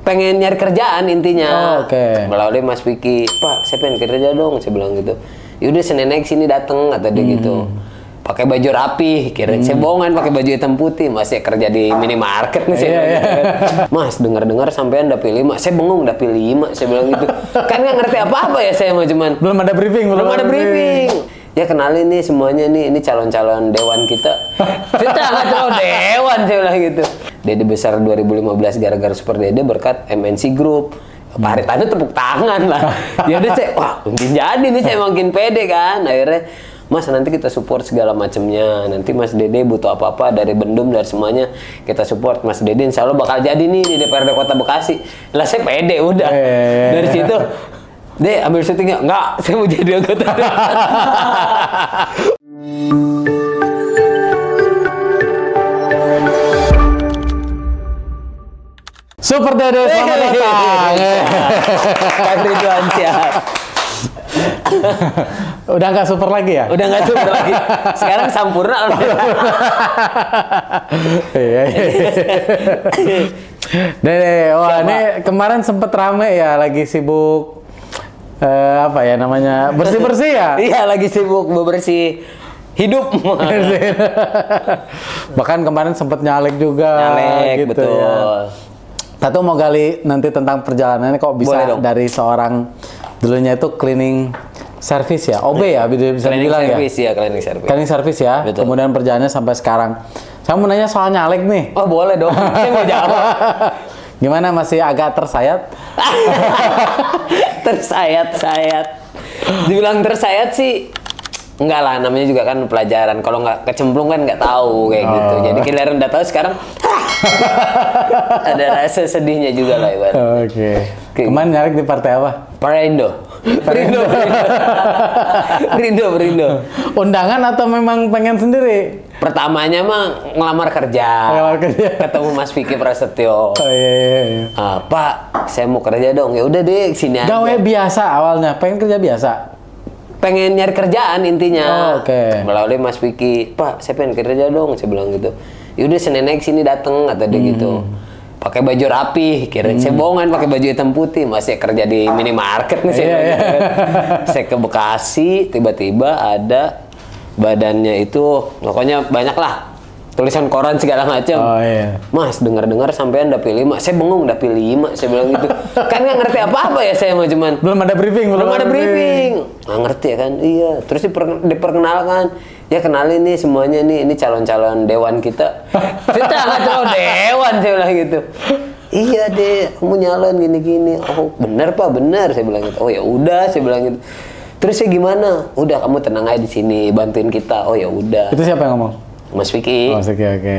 pengen nyari kerjaan intinya. Oh, oke. Melalui Mas Vicky, Pak, saya pengen kerja dong, saya bilang gitu. Yaudah Senin naik sini dateng, kata dia gitu. Pakai baju rapi, kira saya bohongan pakai baju hitam putih, masih kerja di minimarket nih saya. Mas, dengar-dengar sampean dapil 5, saya bengong dapil 5, saya bilang gitu. Kan nggak ngerti apa-apa ya saya mah cuman. Belum ada briefing, Belum ada briefing. Ya kenalin nih semuanya nih, ini calon-calon dewan kita. Kita nggak calon dewan, saya bilang gitu. Dede besar 2015 gara-gara Super Dede berkat MNC Group. Pak Haritanu tepuk tangan lah. Ya udah saya, wah mungkin jadi nih saya makin pede kan. Akhirnya, Mas nanti kita support segala macamnya. Nanti Mas Dede butuh apa-apa dari Bendum dari semuanya kita support. Mas Dede insya Allah bakal jadi nih di DPRD Kota Bekasi. Lah saya pede udah. Dari situ, Dek ambil syutingnya. Enggak, saya mau jadi anggota. Super Dede, selamat datang. Kak Ridwan siap. Udah nggak super lagi ya? Udah nggak super lagi. Sekarang sampurna. Iya. Dede, wah ini kemarin sempet rame ya, lagi sibuk apa ya namanya, bersih-bersih ya? Iya, lagi sibuk bebersih hidup. Bahkan kemarin sempet nyalek juga. Nyalek, gitu, betul. Ya. Satu mau gali nanti tentang perjalanannya kok bisa dari seorang dulunya itu cleaning service ya, OB ya bisa dibilang ya. Cleaning service. Cleaning service ya. Betul. Kemudian perjalanannya sampai sekarang. Saya mau nanya soal nyalek nih. Oh boleh dong, saya mau jawab. Gimana, masih agak tersayat? Tersayat-sayat. Dibilang tersayat sih enggak lah, namanya juga kan pelajaran. Kalau nggak kecemplung kan nggak tahu kayak gitu. Jadi kalian udah tahu sekarang. Ada rasa sedihnya juga lah ibarat. Oke. Kemarin nyalek di partai apa? Perindo. Perindo. Undangan atau memang pengen sendiri? Pertamanya mah ngelamar kerja. Ketemu Mas Vicky Prasetyo. Oh iya. Pak, saya mau kerja dong. Ya udah deh, sini aja. Gawe biasa awalnya, pengen kerja biasa. Pengen nyari kerjaan intinya. Oh, oke. Melalui Mas Vicky, Pak, saya pengen kerja dong, saya bilang gitu. Yaudah Senin naik sini dateng, kata dia gitu. Pakai baju rapi, kira saya bohongan pakai baju hitam putih, masih kerja di minimarket nih saya. Saya ke Bekasi, tiba-tiba ada badannya itu, pokoknya banyak lah tulisan koran segala macam. Oh iya. Mas, dengar-dengar sampean dapil 5, saya bengong dapil 5, saya bilang gitu. Kan nggak ngerti apa-apa ya saya mah cuman. Belum ada briefing. Nggak ngerti ya kan? Iya. Terus diperkenalkan. Ya kenalin nih semuanya nih, ini calon-calon dewan kita. Kita nggak calon dewan, saya bilang gitu. Iya deh, kamu nyalon gini-gini. Oh bener Pak, bener, saya bilang gitu. Oh ya udah, saya bilang gitu. Terus ya gimana? Udah kamu tenang aja di sini, bantuin kita. Oh ya udah. Itu siapa yang ngomong? Mas Vicky. Oh, oke.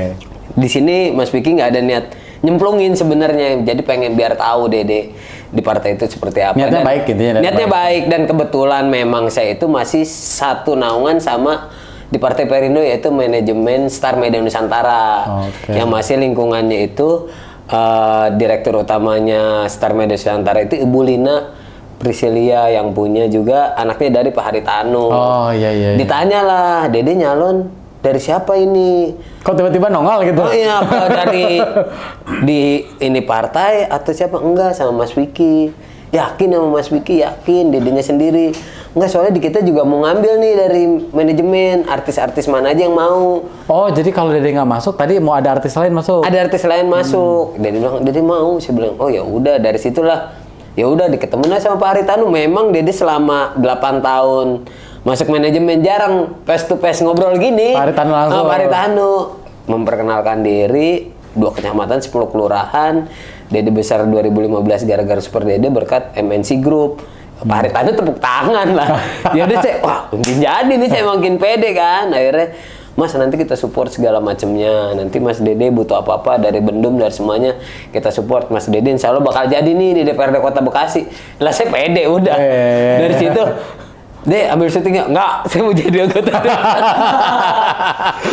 Di sini Mas Vicky nggak ada niat nyemplungin sebenarnya, jadi pengen biar tahu Dede di partai itu seperti apa. Niatnya baik gitu ya. Niatnya baik dan kebetulan memang saya itu masih satu naungan sama di Partai Perindo, yaitu manajemen Star Media Nusantara. Yang masih lingkungannya itu direktur utamanya Star Media Nusantara itu Ibu Lina Priscilia yang punya juga anaknya dari Pak Haritanu. Oh iya. Ditanya lah, Dede nyalon dari siapa ini? Kok tiba-tiba nongol gitu? Oh iya, apa dari di ini partai atau siapa? Enggak, sama Mas Vicky. Yakin sama Mas Vicky, yakin dedenya sendiri. Enggak, soalnya di kita juga mau ngambil nih dari manajemen, artis-artis mana aja yang mau. Oh, jadi kalau Dede nggak masuk, tadi mau ada artis lain masuk? Ada artis lain masuk. Dede bilang, Dede mau. Saya bilang, oh ya udah, dari situlah. Ya udah diketemuin sama Pak Haritanu. Memang Dede selama 8 tahun masuk manajemen jarang face to face ngobrol gini. Pak Haritanu langsung. Pak Haritanu memperkenalkan diri, 2 kecamatan, 10 kelurahan. Dede besar 2015 gara-gara Super Dede berkat MNC Group. Pak Haritanu tepuk tangan lah. Ya udah saya, wah mungkin jadi nih saya makin pede kan. Akhirnya, Mas nanti kita support segala macamnya. Nanti Mas Dede butuh apa-apa dari Bendum dari semuanya kita support. Mas Dede insya Allah bakal jadi nih di DPRD Kota Bekasi. Lah saya pede udah. Dari situ, Dek ambil syutingnya. Enggak, saya mau jadi anggota.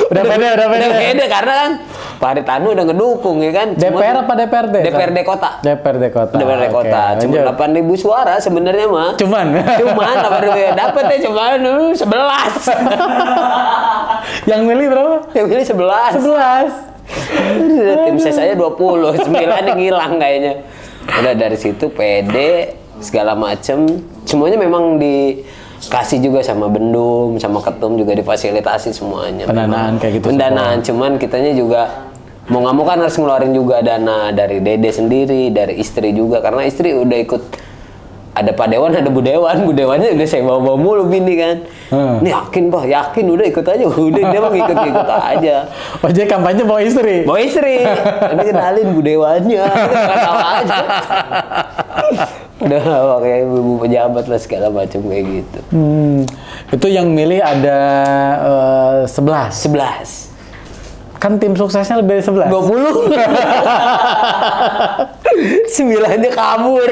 Udah pede karena kan Pak Haritanu udah ngedukung ya kan. DPR apa DPRD? DPRD Kota. DPRD Kota. DPRD Kota. Cuma 8.000 suara sebenarnya mah. Cuman 8.000 dapat ya cuma 11. Yang milih berapa? Yang milih 11. Tim saya 20, 9 yang hilang kayaknya. Udah dari situ pede segala macem, semuanya memang dikasih juga sama Bendum, sama Ketum juga difasilitasi semuanya. Pendanaan kayak gitu. Pendanaan, cuman kitanya juga mau nggak mau kan harus ngeluarin juga dana dari Dede sendiri, dari istri juga, karena istri udah ikut. Ada Pak Dewan, ada Bu Dewannya udah saya bawa mulu bini kan. Ini yakin Pak, yakin udah ikut aja, udah dia mah ikut aja. Oh jadi kampanye bawa istri? Bawa istri, ini kenalin Bu Dewannya, nggak tahu aja. Udah pakai ibu pejabat lah segala macam kayak gitu. Itu yang milih ada 11? 11. Kan tim suksesnya lebih dari 11? 20. 9-nya kabur.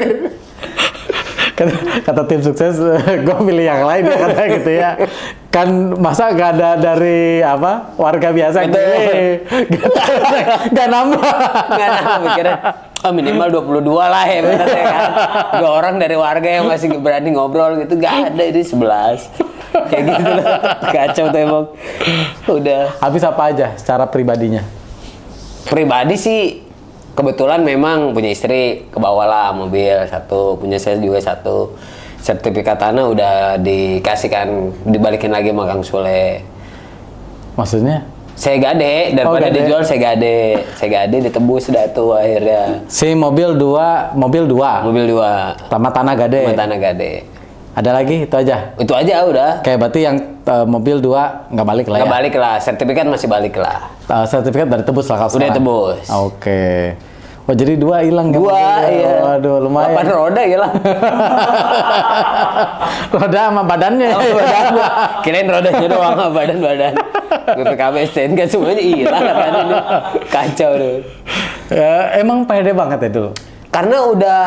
Kata tim sukses, gue pilih yang lain ya katanya gitu ya. Kan masa gak ada dari apa warga biasa gitu, gak nambah. Gak nambah mikirnya, oh minimal 22 lah ya bener ya kan. 2 orang dari warga yang masih berani ngobrol gitu, gak ada, ini 11. Kayak gitu lah, kacau tuh emang. Udah. Habis apa aja secara pribadinya? Pribadi sih kebetulan memang punya istri, kebawalah mobil 1, punya saya juga 1. Sertifikat tanah udah dikasihkan, dibalikin lagi sama Kang Sule. Maksudnya? Saya gade, daripada dijual saya gade ditebus dah tuh akhirnya. Si mobil 2. Mobil 2. Sama tanah gade. Sama tanah gade. Ada lagi? Itu aja? Itu aja udah. Kayak berarti yang mobil 2 nggak balik lah ya? Nggak balik lah, sertifikat masih balik lah. Sertifikat udah tebus lah kalau udah tebus. Oke. Oh jadi 2 hilang? 2, iya. Waduh lumayan. 8 roda hilang. Roda sama badannya? Sama badannya. Kirain rodanya doang sama badan. BPKB, STNK semuanya hilang kan ini. Kacau tuh. Emang pede banget ya dulu? Karena udah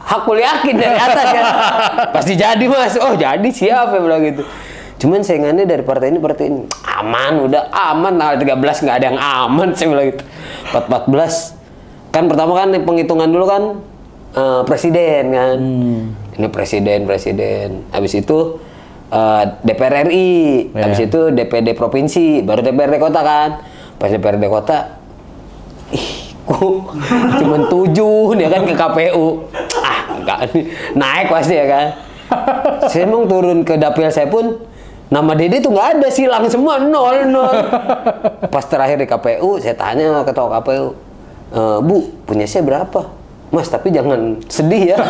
hakul yakin dari atas kan. Pasti jadi Mas. Oh jadi siapa yang bilang gitu. Cuman saingannya dari partai ini aman, udah aman. Tanggal 13 nggak ada yang aman saya bilang gitu. 14 kan pertama kan penghitungan dulu kan presiden kan. Ini presiden. Habis itu DPR RI, habis itu DPD provinsi, baru DPRD kota kan. Pas DPRD kota, kok cuman 7 dia kan ke KPU. Enggak naik pasti ya kan. Saya emang turun ke dapil saya pun nama Dede tuh nggak ada, silang semua 0. Pas terakhir di KPU saya tanya sama ketua KPU, Bu, punya saya berapa? Mas, tapi jangan sedih ya.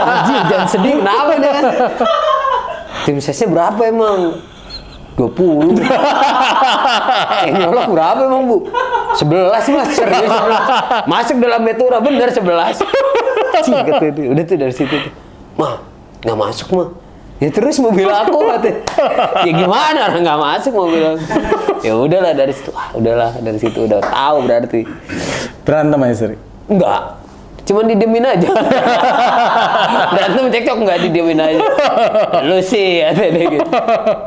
Anjir, jangan sedih. Kenapa dia kan? Tim saya berapa emang? 20. Nyolok berapa emang, Bu? 11 Mas, serius 11. Masuk dalam Metura, bener 11. Cih, kata dia. Udah tuh dari situ. Mah, nggak masuk mah. Ya terus mobil aku katanya. Ya gimana orang nggak masuk mobil aku. Ya udahlah dari situ. Dari situ udah tahu berarti. Berantem sama istri? Enggak. Cuman didiemin aja. Berantem cekcok enggak, didiemin aja. Lu sih kata dia gitu.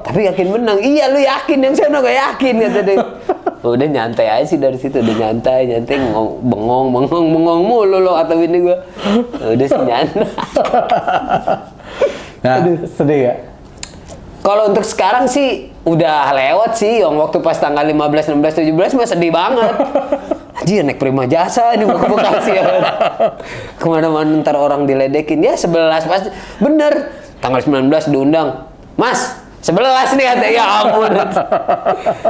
Tapi yakin menang. Iya lu yakin, yang sana gak yakin kata dia. Udah nyantai aja sih dari situ, udah nyantai bengong mulu lo kata bini gua. Udah sih nyantai. Nah, sedih gak? Kalau untuk sekarang sih udah lewat sih, yang waktu pas tanggal 15, 16, 17 mah sedih banget. Anjir naik Prima Jasa ini mau ke Bekasi ya. Kemana-mana ntar orang diledekin, ya 11 pasti. Bener, tanggal 19 diundang. Mas, 11 nih katanya, ya ampun.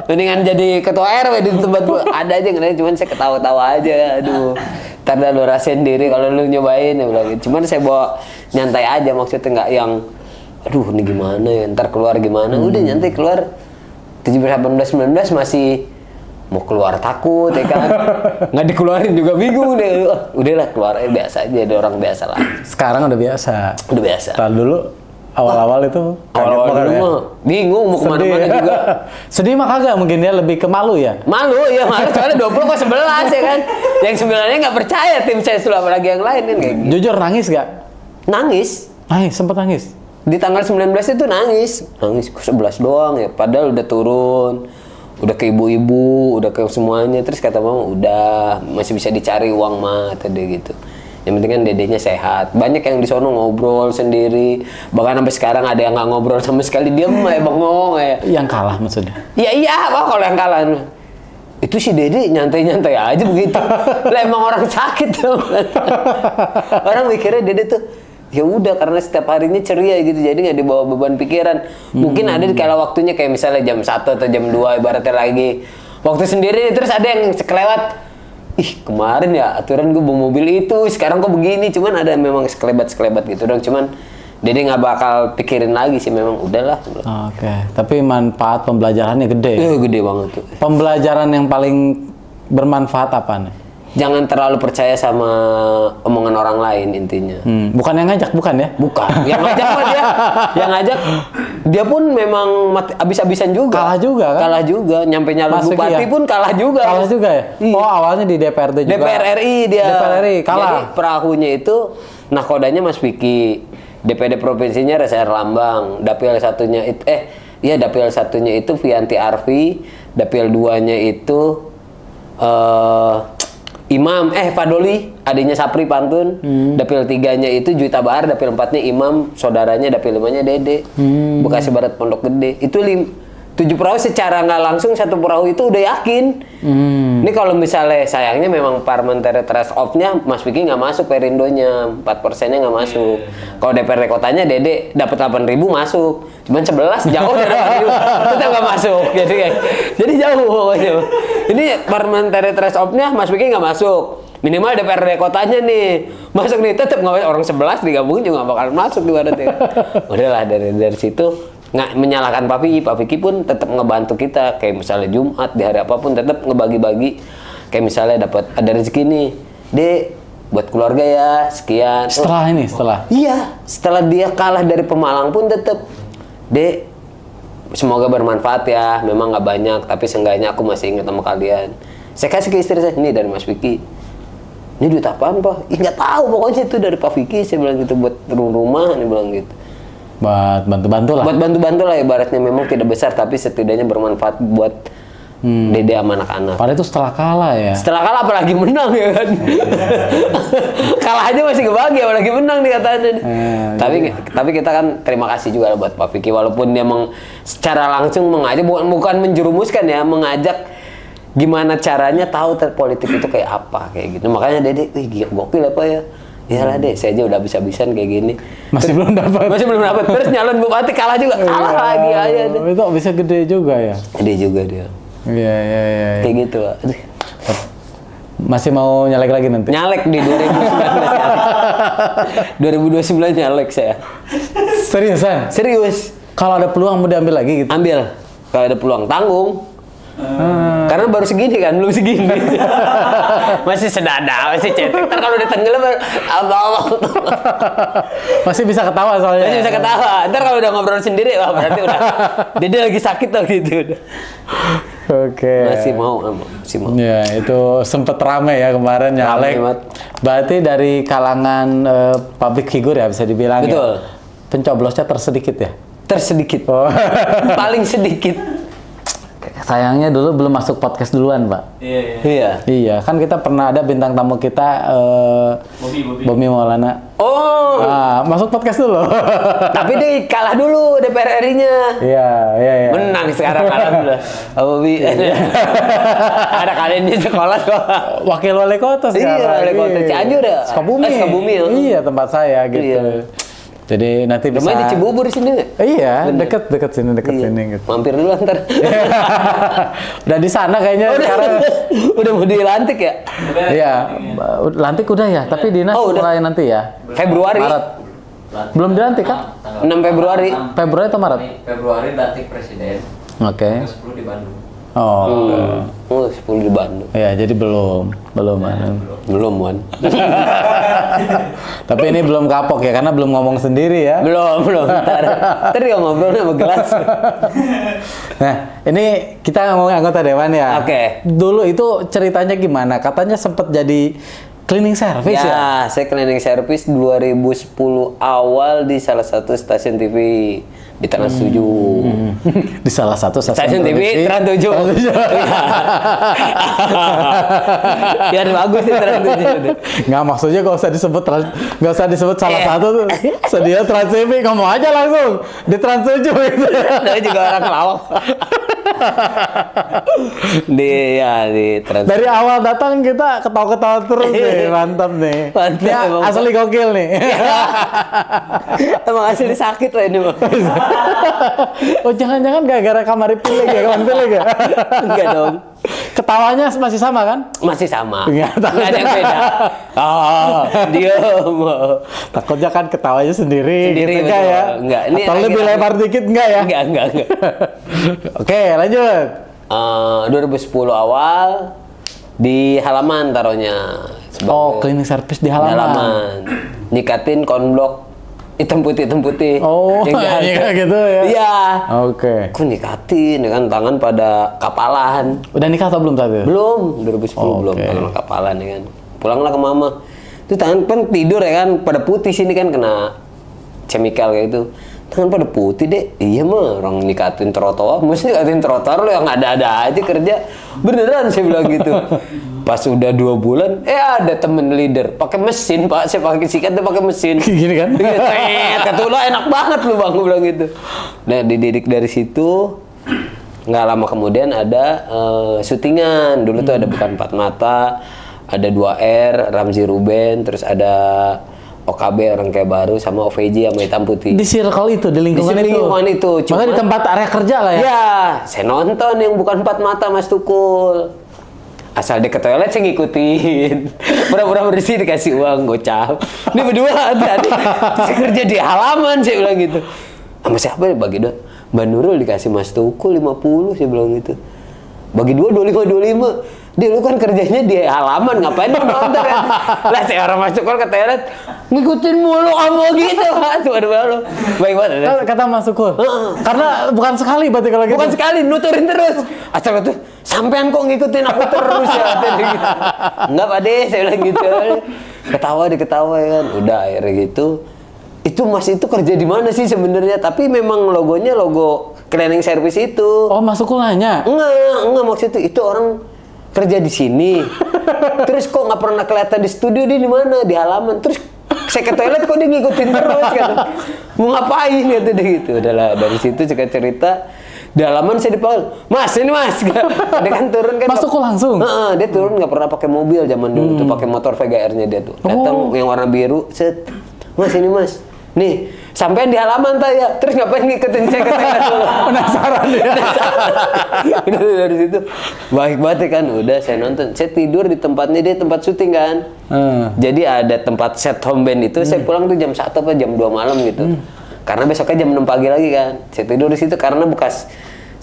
Mendingan jadi ketua RW di tempat gua. Ada aja ngeliat, cuman saya ketawa-tawa aja. Aduh, ntar dah lu rasain diri kalau lu nyobain ya bilang gitu. Cuman saya bawa nyantai aja, maksudnya nggak yang aduh ini gimana ya, ntar keluar gimana. Udah nyantai keluar 17, 18, 19 masih mau keluar takut ya kan. Nggak dikeluarin juga bingung deh. Udahlah keluar aja biasa aja, ada orang biasa lah. Sekarang udah biasa? Udah biasa. Kalau dulu awal-awal itu awal-awal dulu mah bingung mau kemana-mana juga. Sedih mah kagak mungkin ya, lebih ke malu ya? Malu soalnya 20 kok 11 ya kan. Yang 9-nya nggak percaya tim saya sudah apalagi yang lain kan kayak gitu. Jujur nangis gak? Nangis, sempet nangis? di tanggal 19 itu nangis 11 doang ya, padahal udah turun, udah ke ibu-ibu, udah ke semuanya. Terus kata mama udah masih bisa dicari uang mah tadi gitu. Yang penting kan dedenya sehat. Banyak yang di sono ngobrol sendiri, bahkan sampai sekarang ada yang nggak ngobrol sama sekali, dia mah bengong ya. Yang kalah maksudnya? Ya iya, apa kalau yang kalah? Itu si Dede nyantai-nyantai aja begitu. Lah emang orang sakit tuh. Orang mikirnya Dede tuh ya udah karena setiap harinya ceria gitu, jadi nggak dibawa beban pikiran. Mungkin ada di kala waktunya kayak misalnya jam 1 atau jam 2 ibaratnya lagi waktu sendiri, terus ada yang sekelewat. Ih kemarin ya aturan gue bawa mobil itu, sekarang kok begini. Cuman ada memang sekelebat gitu dong. Cuman Dede nggak bakal pikirin lagi sih, memang udahlah. Oke, tapi manfaat pembelajarannya gede. Gede banget tuh. Pembelajaran yang paling bermanfaat apa nih? Jangan terlalu percaya sama omongan orang lain intinya. Bukan yang ngajak, bukan ya? Bukan. Yang ngajak mah dia. Yang ngajak dia pun memang abis-abisan juga. Kalah juga kan? Kalah juga. Nyampe nyalon bupati pun kalah juga. Kalah juga ya? Iya. Oh awalnya di DPRD juga. DPR RI dia. DPR RI kalah. Jadi perahunya itu nakodanya Mas Vicky. DPD provinsinya Resa Erlambang. Dapil satunya itu dapil satunya itu Vianti Arfi. Dapil 2-nya itu Imam, Fadoli, adiknya Sapri Pantun. Dapil 3-nya itu Juwita Bahar, dapil 4-nya Imam, saudaranya, dapil 5-nya Dede. Bekasi Barat Pondok Gede. Itu 7 perahu secara nggak langsung, 1 perahu itu udah yakin. Ini kalau misalnya sayangnya memang parliamentary threshold-nya Mas Vicky nggak masuk, Perindonya 4%-nya nggak masuk. Kalau DPRD kotanya Dede dapat 8.000 masuk. Cuman 11 jauh dari 8.000 tetap nggak masuk. Jadi jauh pokoknya. Ini parliamentary threshold-nya Mas Vicky nggak masuk. Minimal DPRD kotanya nih masuk nih, tetap nggak orang 11 digabungin juga nggak bakal masuk di baratnya. Udahlah dari situ nggak menyalahkan Pak Vicky pun tetap ngebantu kita, kayak misalnya Jumat di hari apapun tetap ngebagi-bagi, kayak misalnya dapat ada rezeki nih, Dek buat keluarga ya sekian. Setelah dia kalah dari Pemalang pun tetap, Dek semoga bermanfaat ya, memang nggak banyak tapi seenggaknya aku masih ingat sama kalian. Saya kasih ke istri saya, ini dari Mas Vicky. Ini duit apaan Pak? Nggak tahu, pokoknya itu dari Pak Vicky, saya bilang gitu, buat rumah, dia bilang gitu. Buat bantu-bantu lah. Buat bantu-bantu lah, ibaratnya memang tidak besar tapi setidaknya bermanfaat buat Dede sama anak-anak. Padahal itu setelah kalah ya. Setelah kalah apalagi menang ya kan. Kalah aja masih kebagi, apalagi menang nih katanya. Tapi kita kan terima kasih juga buat Pak Vicky, walaupun dia secara langsung mengajak, bukan menjerumuskan ya, mengajak gimana caranya tahu politik itu kayak apa kayak gitu. Makanya Dede, gokil apa ya. Iyalah Dek, saya aja udah habis-habisan kayak gini. Masih belum dapat. Terus nyalon bupati kalah juga, kalah lagi aja. Itu bisa gede juga ya. Gede juga dia. Iya. Kayak gitu. Masih mau nyalek lagi nanti? Nyalek di 2019 nyalek saya. Seriusan? Serius. Kalau ada peluang mau diambil lagi gitu? Ambil. Kalau ada peluang, tanggung. Karena baru segini kan, belum segini. Masih sedada, masih cetek. Ntar kalau udah tenggelam, Allah. Masih bisa ketawa soalnya. Masih bisa ketawa. Ntar kalau udah ngobrol sendiri, wah berarti udah. Dia lagi sakit loh gitu. Oke. Masih mau. Ya, itu sempet rame ya kemarin nyalek. Berarti dari kalangan public figure ya bisa dibilang. Betul. Ya. Pencoblosnya tersedikit ya? Tersedikit. Oh. Paling sedikit. Sayangnya dulu belum masuk podcast duluan, Pak. Iya, kan kita pernah ada bintang tamu kita, Bomi Maulana. Oh. Nah, masuk podcast dulu. Tapi dia kalah dulu DPR RI-nya. Iya. Menang sekarang, alhamdulillah. Bomi. Ada kalian di sekolah kok. Wakil wali kota sekarang. Iya, wali kota Cianjur ya. Sukabumi. Iya, tempat saya gitu. Iya. Jadi nanti bisa. Lumayan di Cibubur sini nggak? Iya, deket sini gitu. Mampir dulu ntar. Udah di sana kayaknya sekarang. Udah mau dilantik ya? Iya, lantik udah ya. Tapi dinas mulai nanti ya. Februari. Maret. Belum dilantik kan? 6 Februari. Februari atau Maret? Februari lantik presiden. Oke. 10 di Bandung. Oh. 10 di Bandung. Ya, jadi belum Wan. Tapi ini belum kapok ya, karena belum ngomong sendiri ya. Belum. Ntar dia ngobrolnya sama gelas. Nah, ini kita ngomongin anggota dewan ya. Oke. Dulu itu ceritanya gimana? Katanya sempat jadi cleaning service ya? Ya, saya cleaning service 2010 awal di salah satu stasiun TV di Trans 7. Di salah satu stasiun TV Trans 7. Biar bagus di Trans 7. Nggak, maksudnya nggak usah disebut salah satu tuh. Sedia Trans TV, ngomong aja langsung di Trans 7 gitu. Saya juga orang lawak. di transfer. Dari awal datang kita ketawa-ketawa terus nih, mantap nih. Mantap, Ini emang. asli gokil nih. Emang asli sakit lah ini mah. Oh jangan-jangan gara-gara kamar pilih ya, kawan pilih ya? Enggak dong. Ketawanya masih sama kan? Masih sama. Enggak, Nggak ada yang beda. Oh, diam. Takutnya kan ketawanya sendiri. Sendiri, gitu, enggak betul. ya? Enggak, ini Atau lebih lagi-lagi. lebar dikit enggak ya? Enggak. Oke, lanjut. 2010 awal di halaman taruhnya. Oh, cleaning service di halaman. Nikatin konblok hitam putih. Oh, Yang ganteng. iya gitu ya. Iya. Oke. Aku nikatin ya kan tangan pada kapalan. Udah nikah atau belum saat itu? Belum, 2010 belum Oke. tangan kapalan ya kan. Pulanglah ke mama. Itu tangan kan tidur ya kan pada putih sini kan kena chemical kayak itu. Tangan pada putih deh. Iya mah orang nikatin trotoar, mesti nikatin trotoar lo yang ada-ada aja kerja. Beneran saya bilang gitu. Pas udah 2 bulan, ada temen leader pakai mesin pak, saya pakai sikat dia pakai mesin. Gini kan? Kata lo enak banget lu bang, gue bilang gitu. Nah dididik dari situ, nggak lama kemudian ada syutingan. Dulu tuh ada Bukan Empat Mata, ada 2R, Ramzi Ruben, terus ada OKB Orang Kayak Baru sama OVJ sama Hitam Putih. Di circle itu, di lingkungan Di lingkungan itu, Makanya di tempat area kerja lah ya? Ya, saya nonton yang Bukan Empat Mata Mas Tukul. Asal dia ke toilet saya ngikutin. Pura-pura bersih dikasih uang gocap. Ini berdua tadi saya kerja di halaman saya bilang gitu. Sama siapa ya bagi dua? Mbak Nurul dikasih Mas Tukul 50 saya bilang gitu. Bagi dua 25. Dia lu kan kerjanya di halaman, ngapain lu nonton ya? Lah saya orang Mas Tukul ke toilet ngikutin mulu kamu gitu. Waduh, baik banget. Kata Mas Tukul. Karena bukan sekali berarti kalau gitu. Bukan sekali, nuturin terus. Asal itu, sampean kok ngikutin aku terus ya? Gitu. Enggak Pak De, saya bilang gitu. Ketawa ya kan. Udah akhirnya gitu. Itu Mas itu kerja di mana sih sebenarnya? Tapi memang logonya logo cleaning service itu. Oh, Mas Tukul nanya? Enggak maksud itu orang kerja di sini. Terus kok nggak pernah kelihatan di studio, dia di mana? Di halaman. Terus saya ke toilet kok dia ngikutin terus kan. Mau ngapain gitu deh gitu. Udahlah dari situ cerita di halaman saya dipanggil, Mas ini Mas. Dia kan turun kan. Mas Tukul langsung? Dia turun nggak pernah pakai mobil zaman dulu tuh, pakai motor VGR-nya dia tuh. Datang yang warna biru, set. Mas ini Mas. Nih, sampean di halaman tak ya? Terus ngapain ngikutin saya ke toilet dulu? Penasaran ya? Udah dari situ baik banget ya kan. Udah saya nonton, saya tidur di tempatnya dia, tempat syuting kan. Jadi ada tempat set home band itu. Saya pulang tuh jam 1 apa jam 2 malam gitu. Karena besoknya jam 6 pagi lagi kan. Saya tidur di situ karena bekas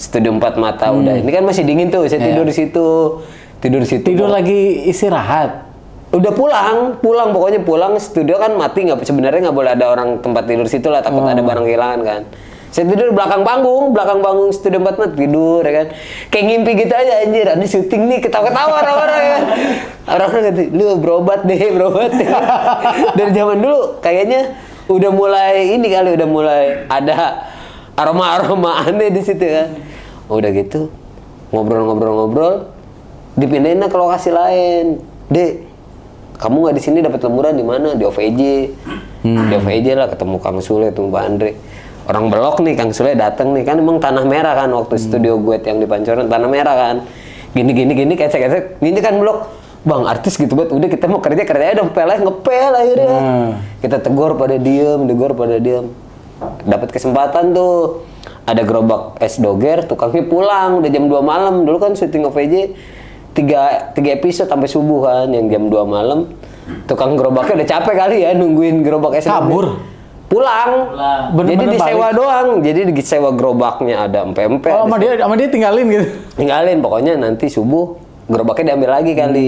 studio 4 Mata. Udah ini kan masih dingin tuh. Saya tidur di situ. Tidur lagi istirahat. Udah pulang pokoknya pulang. Studio kan mati, sebenarnya nggak boleh ada orang tempat tidur situ lah, takut ada barang kehilangan kan. Saya tidur di belakang panggung studio 4 Mata, tidur ya kan. Kayak ngimpi gitu aja anjir, ada syuting nih, ketawa-ketawa orang-orang ya kan. Orang-orang gitu, lu berobat deh. Dari zaman dulu kayaknya udah mulai ini kali, udah mulai ada aroma-aroma aneh di situ kan. Udah gitu ngobrol, dipindahin ke lokasi lain. Dek, kamu nggak di sini dapat lemburan di mana? Di OVJ. Di OVJ lah ketemu Kang Sule, ketemu Pak Andre. Orang Belok nih, Kang Sule datang nih kan, emang tanah merah kan waktu studio gue yang di Pancoran, tanah merah kan. Gini kecek gini kan Blok. Bang artis gitu banget, udah kita mau kerja dong, ngepel akhirnya. Kita tegur pada diem. Dapat kesempatan tuh. Ada gerobak es doger, tukangnya pulang udah jam 2 malam. Dulu kan syuting OVJ 3 episode sampai subuh kan, yang jam 2 malam. Tukang gerobaknya udah capek kali ya nungguin gerobak es Kabur? Pulang. Jadi disewa doang. Jadi disewa gerobaknya ada empe-empe. Oh, sama dia tinggalin gitu? Tinggalin, pokoknya nanti subuh gerobaknya diambil lagi kali.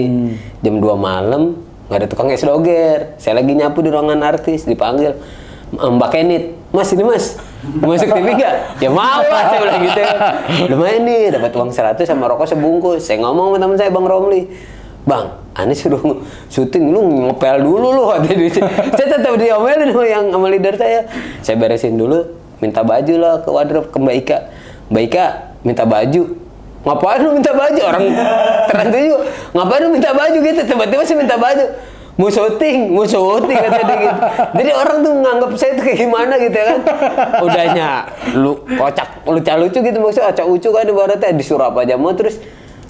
Jam 2 malam nggak ada tukang es doger. Saya lagi nyapu di ruangan artis, dipanggil Mbak Kenit, Mas ini Mas masuk TV nggak? Ya mau lah, saya bilang gitu. Lumayan nih, dapat uang 100 sama rokok sebungkus. Saya ngomong sama teman saya Bang Romli, Bang, Ani suruh syuting lu ngepel dulu lu. Saya tetap diomelin sama leader saya. Saya beresin dulu, minta baju lah ke wardrobe ke Mbak Ika. Mbak Ika minta baju. Ngapain lu minta baju? Orang tertentu juga. Ngapain lu minta baju gitu? Tiba-tiba saya minta baju. mau syuting kata dia gitu. Jadi orang tuh nganggap saya tuh kayak gimana gitu ya kan. Udahnya lu kocak, lucu gitu maksudnya acak ucu kan ibaratnya disuruh apa aja mau terus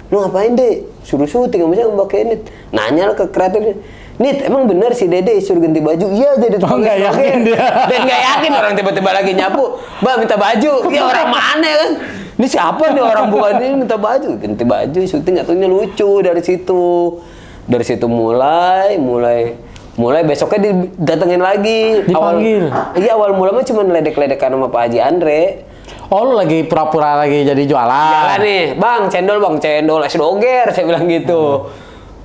lu ngapain deh? Suruh syuting maksudnya pakai Nit. Nanya lah ke kreatif. Nit, emang bener si Dede suruh ganti baju? Iya jadi tukang nggak yakin dia. Dan nggak yakin orang tiba-tiba lagi nyapu, Mbak minta baju. Ya orang mana kan? Ini siapa nih orang bukan ini minta baju, ganti baju syuting katanya lucu dari situ. Dari situ mulai besoknya didatengin lagi. Dipanggil. Awal mula mah cuma ledek-ledekan sama Pak Haji Andre. Oh, lu lagi pura-pura lagi jadi jualan. Jalan nih, bang cendol es doger, saya bilang gitu.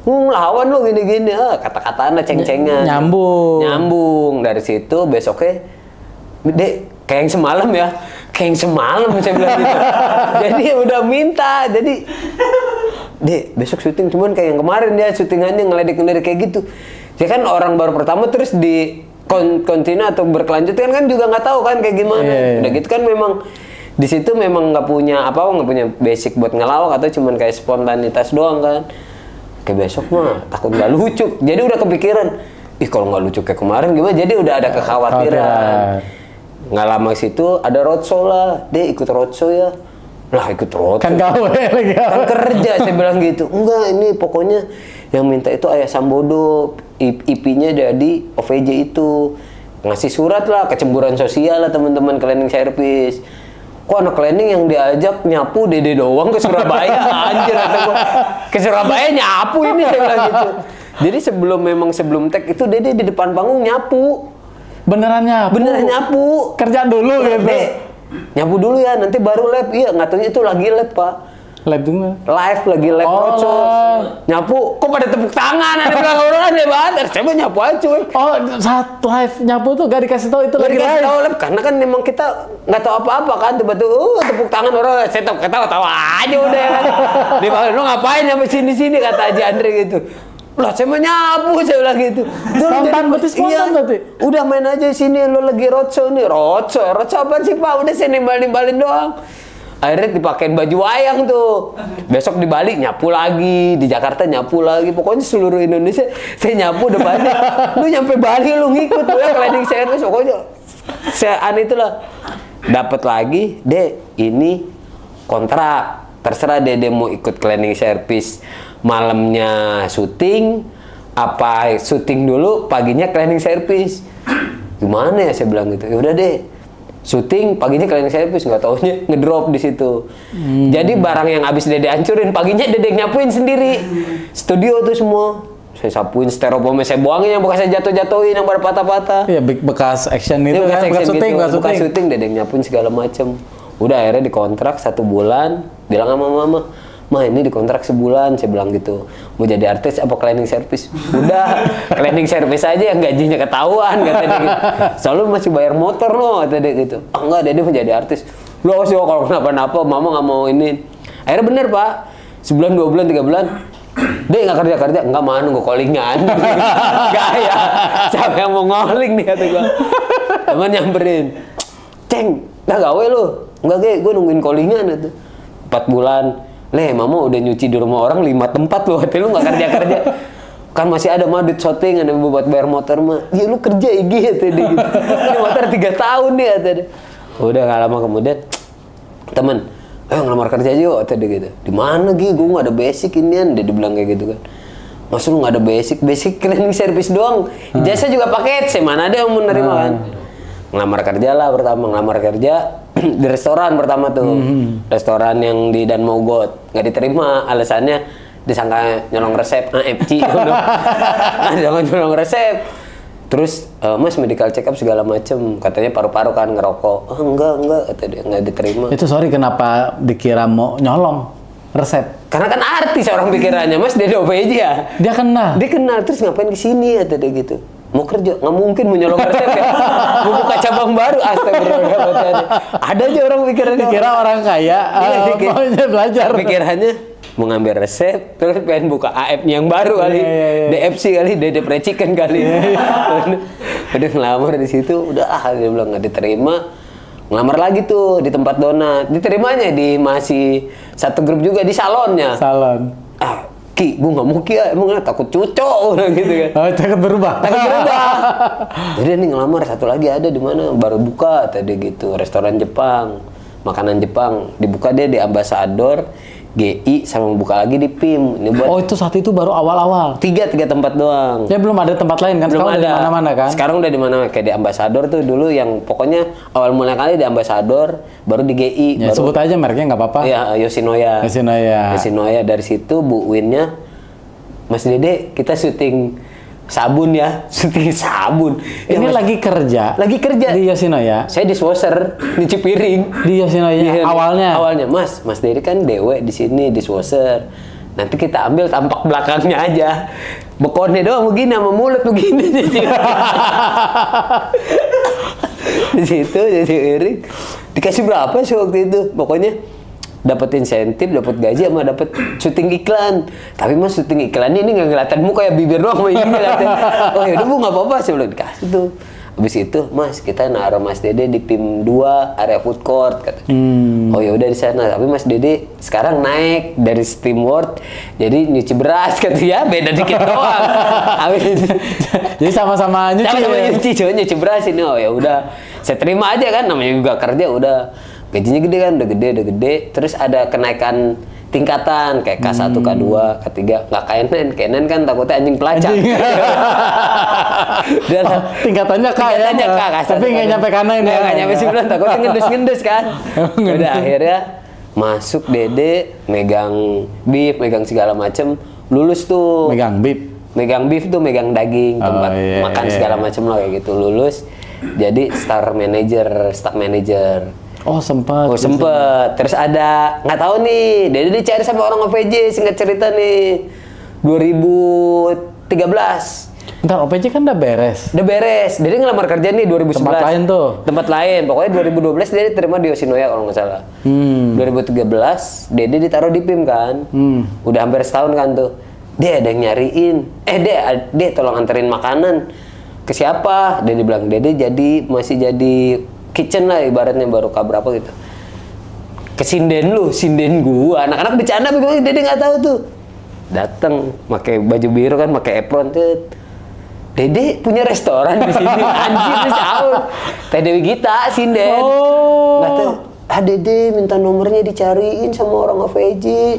Lawan lu gini-gini, kata-kataan lah ceng-cengan. Nyambung. Dari situ besoknya, Dek, kayak yang semalam ya. Kayak yang semalam saya bilang gitu. Jadi udah minta, jadi Dek, besok syuting cuman kayak yang kemarin dia syutingannya ngeledek-ngeledek kayak gitu. Ya kan orang baru pertama terus di kontinu atau berkelanjutan kan juga nggak tahu kan kayak gimana. Yeah. Udah gitu kan memang di situ memang nggak punya basic buat ngelawak atau cuman kayak spontanitas doang kan. Kayak besok mah takut nggak lucu. Jadi udah kepikiran, kalau nggak lucu kayak kemarin gimana? Jadi udah ada kekhawatiran. Nggak lama situ ada roadshow lah, dia ikut roadshow ya. Lah ikut roadshow. Kan gawe lagi. Kan kerja saya bilang gitu. Enggak, ini pokoknya yang minta itu Ayah Sambodo, IP-nya jadi OVJ itu. Ngasih surat lah, kecemburuan sosial lah teman-teman cleaning service. Kok anak cleaning yang diajak nyapu Dede doang ke Surabaya? Anjir, kata gua. Ke Surabaya nyapu ini, saya bilang gitu. Jadi sebelum tag itu Dede di depan panggung nyapu. Beneran nyapu? Kerja dulu gitu. Nyapu dulu ya, nanti baru lab. Iya, nggak tahu itu lagi lab, Pak. Lab dulu? Lagi live roadshow. Nyapu, kok pada tepuk tangan? Ada bilang orang aneh banget. Saya mah nyapu aja, cuy. Oh, saat live nyapu tuh gak dikasih tahu itu lagi live? Gak dikasih tahu live, karena kan memang kita nggak tahu apa-apa kan. Tiba-tiba, tepuk tangan orang. Saya ketawa aja udah kan. Dia bilang, lu ngapain nyampe sini-sini, kata Haji Andre gitu. Lah saya mau nyapu, saya bilang gitu. Spontan berarti? Udah main aja sini, lu lagi roadshow nih. Roadshow apa sih Pak? Udah saya nimbalin doang. Akhirnya dipakein baju wayang tuh. Besok di Bali nyapu lagi, di Jakarta nyapu lagi. Pokoknya seluruh Indonesia saya nyapu udah banyak. Lu nyampe Bali lu ngikut lu ya cleaning service. Pokoknya sean itulah. Dapat lagi, Dek, ini kontrak. Terserah Dede mau ikut cleaning service. Malamnya syuting, apa syuting dulu, paginya cleaning service. Gimana ya saya bilang gitu. Ya udah deh. Syuting paginya cleaning service, nggak taunya ngedrop di situ. Jadi barang yang habis Dede hancurin paginya Dede nyapuin sendiri. Studio tuh semua saya sapuin, styrofoamnya saya buangin yang bekas saya jatuhin yang pada patah-patah. Iya, bekas action itu kan, bekas syuting Dede nyapuin segala macem. Udah akhirnya dikontrak 1 bulan, bilang sama mama, "Ma, ini dikontrak sebulan," saya bilang gitu. "Mau jadi artis apa cleaning service?" "Udah, cleaning service aja yang gajinya ketahuan," kata dia gitu. "Soalnya masih bayar motor loh," kata dia gitu. "Oh, enggak, Dede mau jadi artis." "Lu awas ya kalau kenapa-napa, mama nggak mau ini." Akhirnya bener, Pak. Sebulan, 2 bulan, 3 bulan. "Dek, nggak kerja? Enggak, mah nunggu callingan." Enggak ya. Siapa yang mau calling nih, kata gua. Teman nyamperin. "Ceng, nggak gawe lu?" "Enggak, gue nungguin callingan," itu. 4 bulan. "Mama udah nyuci di rumah orang 5 tempat loh, lu nggak kerja. Kan masih ada mah duit shooting, ada buat bayar motor mah." "Iya lu kerja gitu dia gitu. Ini motor 3 tahun nih," kata dia. Udah nggak lama kemudian, "Temen, ayo ngelamar kerja aja yuk," kata dia gitu. "Di mana Gi? Gue nggak ada basic inian," dia dibilang kayak gitu kan. "Masa lu nggak ada basic cleaning service doang? Jasa juga paket, sih mana ada yang mau nerima kan?" Ngelamar kerja lah pertama, ngelamar kerja di restoran pertama tuh. Restoran yang di Dan Mogot. Nggak diterima, alasannya disangka nyolong resep, FC. Nyolong resep. Terus, "Mas, medical check up segala macem." Katanya paru-paru kan ngerokok. Enggak, kata dia, nggak diterima. Itu sorry, kenapa dikira mau nyolong resep? Karena kan artis orang pikirannya, Mas, dia OVJ ya. Dia kenal? Dia kenal, terus ngapain kesini, kata dia gitu. Mau kerja, nggak mungkin mau nyolong resep ya. Mau buka cabang baru, astagfirullah. Ada aja orang pikirannya. Dikira orang kaya, maunya belajar. Pikirannya mau ngambil resep, terus pengen buka AF-nya yang baru kali. DFC kali, Dede Fried Chicken kali. Udah ngelamar di situ, udah dia bilang nggak diterima. Ngelamar lagi tuh di tempat donat. Diterimanya di masih satu grup juga di salonnya. Salon. Ki, gue nggak mau Ki ya, emang takut cucok udah gitu kan. Oh, takut berubah. Takut berubah. Jadi nih ngelamar satu lagi ada di mana baru buka tadi gitu, restoran Jepang, makanan Jepang, dibuka dia di Ambassador, GI sama buka lagi di PIM. Ini buat Oh, itu saat itu baru awal-awal. tiga tempat doang. Ya belum ada tempat lain kan? Belum Sekarang udah di ada. mana-mana kan? Sekarang udah di mana kayak di Ambassador tuh dulu yang pokoknya awal mulai kali di Ambassador, baru di GI, Ya, baru sebut aja mereknya nggak apa-apa. ya Yoshinoya. Yoshinoya. Dari situ Bu Winnya, Mas Dede kita syuting sabun ya, syuting sabun. Ya, Ini Mas, lagi kerja. lagi kerja. Di Yoshinoya. Saya dishwasher, nyuci piring. Di Yoshinoya Iya, awalnya. Mas Dede kan dewe di sini dishwasher. Nanti kita ambil tampak belakangnya aja. Bekonnya doang begini sama mulut begini. Di situ jadi piring. Dikasih berapa sih waktu itu? Pokoknya dapat insentif, dapat gaji sama dapat syuting iklan. Tapi Mas syuting iklannya ini nggak kelihatan muka ya, bibir doang sama ini kelihatan. Oh ya udah Bu nggak apa-apa sih, belum dikasih tuh. Habis itu Mas kita naruh Mas Dede di PIM 2 area food court kata. Oh ya udah di sana. Tapi Mas Dede sekarang naik dari steamworld jadi nyuci beras kata ya, beda dikit doang. Habis Jadi sama-sama nyuci. sama ya? nyuci, cuma nyuci beras ini. Oh ya udah, saya terima aja kan, namanya juga kerja udah. Gajinya gede kan, udah gede. Terus ada kenaikan tingkatan kayak K1, K2, K3, nggak kayak Nen kan takutnya anjing pelacak. Dan Tingkatannya K ya? tingkatannya K, Tapi nggak nyampe kanan ya? nggak nyampe 9, takutnya ngendus kan. Udah akhirnya masuk Dede, megang beef, megang segala macem, lulus tuh. Megang beef tuh, megang daging, tempat makan segala macem lah kayak gitu, lulus. Jadi staff manager. Oh, sempat. Oh sempet. Terus ada nggak tahu nih, Dede dicari sama orang OVJ, singkat cerita nih 2013. Bentar, OPJ kan udah beres. Udah beres. Dede ngelamar kerja nih 2011. Tempat lain tuh? Tempat lain. Pokoknya 2012 Dede terima di Yoshinoya kalau nggak salah. 2013 Dede ditaruh di PIM kan. Udah hampir setahun kan tuh. Dia ada yang nyariin. Dede tolong anterin makanan. Ke siapa? Dede bilang Dede masih jadi kitchen lah ibaratnya, baru berapa gitu. Ke sinden gua. Anak-anak bercanda begitu, Dede nggak tahu tuh. Datang pakai baju biru kan, pakai apron tuh. Dede punya restoran di sini, anjir tuh sahur. Teh Dewi Gita, sinden. Nggak tahu. Dede minta nomornya dicariin sama orang OVJ.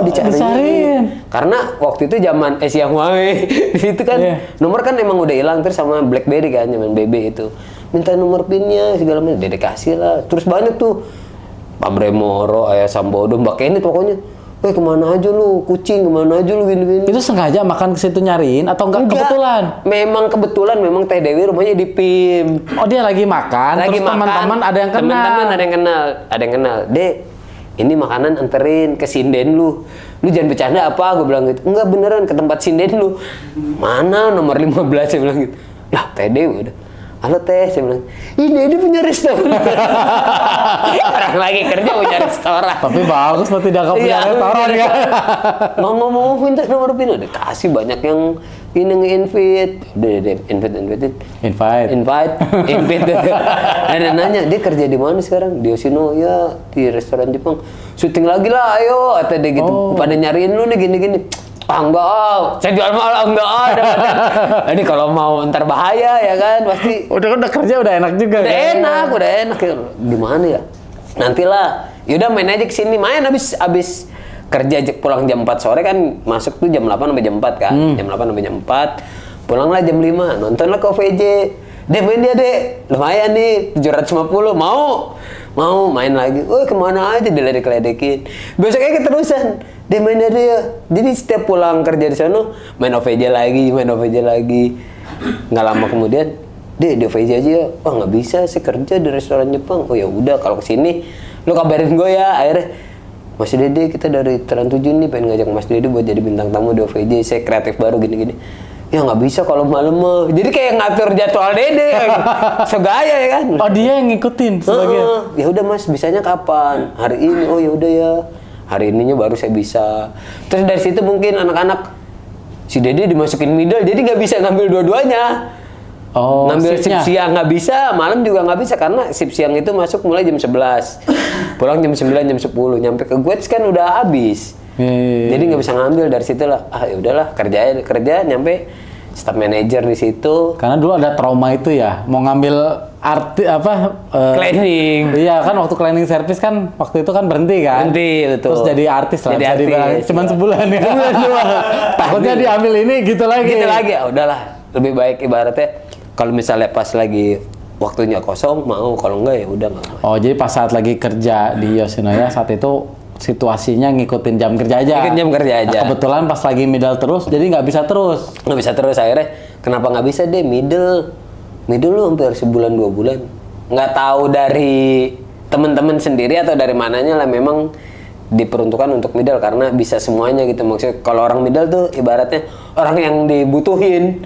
Dicariin. Karena waktu itu zaman Asia Huawei. Di situ kan nomor kan emang udah hilang, terus sama BlackBerry kan, zaman BB itu. Minta nomor PIN-nya segala macam, Dede kasih lah. Terus banyak tuh Pak Bremoro, Ayah Sambodo, Mbak Kenny pokoknya. Kemana aja lu, kucing kemana aja lu gini-gini. Itu sengaja makan ke situ nyariin atau enggak kebetulan? Memang kebetulan, memang Teh Dewi rumahnya di PIM. Oh, dia lagi makan, terus teman-teman ada yang kenal. Teman-teman ada yang kenal. Dek, ini makanan anterin ke sinden lu. Lu jangan bercanda apa? Gue bilang gitu. Enggak, beneran ke tempat sinden lu. Mana nomor 15? Saya bilang gitu. Lah, Teh Dewi udah. Halo Teh, saya bilang, ini punya restoran. Orang lagi kerja punya restoran. Tapi bagus, berarti tidak kau punya restoran ya. Ngomong minta nomor PIN, udah kasih banyak yang ini nge-invite. Udah invite. Ada nanya, dia kerja di mana sekarang? Di Yoshinoya, di restoran Jepang. Syuting lagi lah, ayo. Atau dia gitu, pada nyariin lu nih gini-gini. Enggak, saya jual mahal, enggak ada. Ini kalau mau ntar bahaya ya kan, pasti. Udah kerja udah enak juga. Udah enak. Gimana ya? Nantilah. Yaudah main aja kesini, main abis kerja pulang jam 4 sore kan, masuk tuh jam 8 sampai jam 4 kan. Jam 8 sampai jam 4. Pulanglah jam 5, nontonlah ke OVJ. Main dia, lumayan nih, 750, mau main lagi. Kemana aja diledek-ledekin. Besoknya keterusan. Main dia. Jadi setiap pulang kerja di sana, main OVJ lagi. Nggak lama kemudian, di OVJ aja ya. Nggak bisa, saya kerja di restoran Jepang. Oh ya udah, kalau kesini, lu kabarin gue ya. Akhirnya, Mas Dede, kita dari Trans 7 nih pengen ngajak Mas Dede buat jadi bintang tamu di OVJ. Saya kreatif baru gini-gini. Ya nggak bisa kalau malam mah. Jadi kayak ngatur jadwal Dede, segaya ya kan. Oh, dia yang ngikutin sebagai. Ya udah Mas, bisanya kapan? Hari ini. Oh ya udah ya. Hari ininya baru saya bisa. Terus dari situ mungkin anak-anak si Dede dimasukin middle, jadi nggak bisa ngambil dua-duanya. Oh, ngambil shift siang nggak bisa, malam juga nggak bisa karena shift siang itu masuk mulai jam 11. Pulang jam 9, jam 10, nyampe ke gue kan udah habis. Jadi nggak bisa ngambil dari situ lah. Ah ya udahlah kerja nyampe staff manager di situ. Karena dulu ada trauma itu ya, mau ngambil Cleaning. Iya kan waktu cleaning service kan waktu itu kan berhenti kan. Berhenti, betul. Terus jadi artis lah. Jadi artis. Cuman sebulan ya. Sebulan doang. Takutnya diambil ini gitu lagi. Gitu lagi. Ah, udahlah. Lebih baik ibaratnya kalau misalnya pas lagi waktunya kosong mau, kalau enggak ya udah nggak mau. Oh jadi pas saat lagi kerja di Yoshinoya saat itu situasinya ngikutin jam kerja aja. Ngikutin jam kerja aja. Nah, kebetulan pas lagi middle terus, jadi nggak bisa terus. Nggak bisa terus akhirnya. Kenapa nggak bisa deh middle lu hampir sebulan 2 bulan. Nggak tahu dari teman-teman sendiri atau dari mananya lah memang diperuntukkan untuk middle karena bisa semuanya gitu. Maksudnya kalau orang middle tuh ibaratnya orang yang dibutuhin.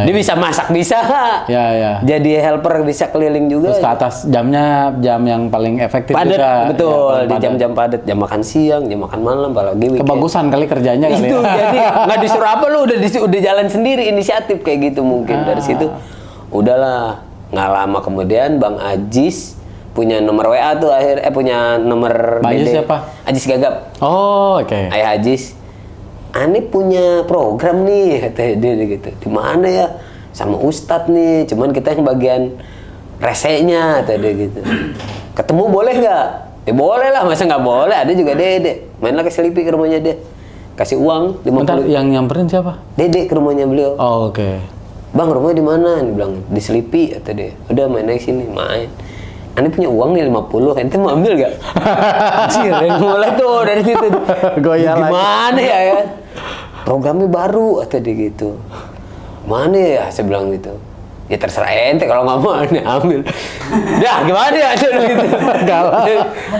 Dia bisa masak bisa. Ya. Jadi helper bisa keliling juga. Terus ke atas jamnya jam yang paling efektif padat, juga. betul. Ya, di jam-jam padat, jam makan siang, jam makan malam, apalagi weekend. Kebagusan kali kerjanya kali Itu ya. jadi nggak disuruh apa lu udah jalan sendiri inisiatif kayak gitu mungkin. Dari situ udahlah. Nggak lama kemudian Bang Ajis punya nomor WA tuh punya nomor Bang Ajis Dede. siapa? Ajis Gagap. Oh, oke. Ayah Ajis. Ani punya program nih kata dia gitu. Di mana ya? Sama Ustadz nih. Cuman kita yang bagian resenya kata dia gitu. Ketemu boleh nggak? Ya boleh lah, masa nggak boleh? Ada juga Dede. Mainlah ke Selipi ke rumahnya dia. Kasih uang 50. Bentar, yang nyamperin siapa? Dede ke rumahnya beliau. Oh, oke. Bang, rumahnya di mana? Dia bilang di Selipi kata dia. Udah main aja sini, main. Ani punya uang nih 50, ente mau ambil gak? Anjir, mulai tuh dari situ. Goyah lagi. Gimana ya? Programnya baru, kata dia gitu. Mana ya? Saya bilang gitu. Ya terserah ente kalau nggak mau Ani ambil. Dah, gimana ya? Saya bilang gitu. Galak.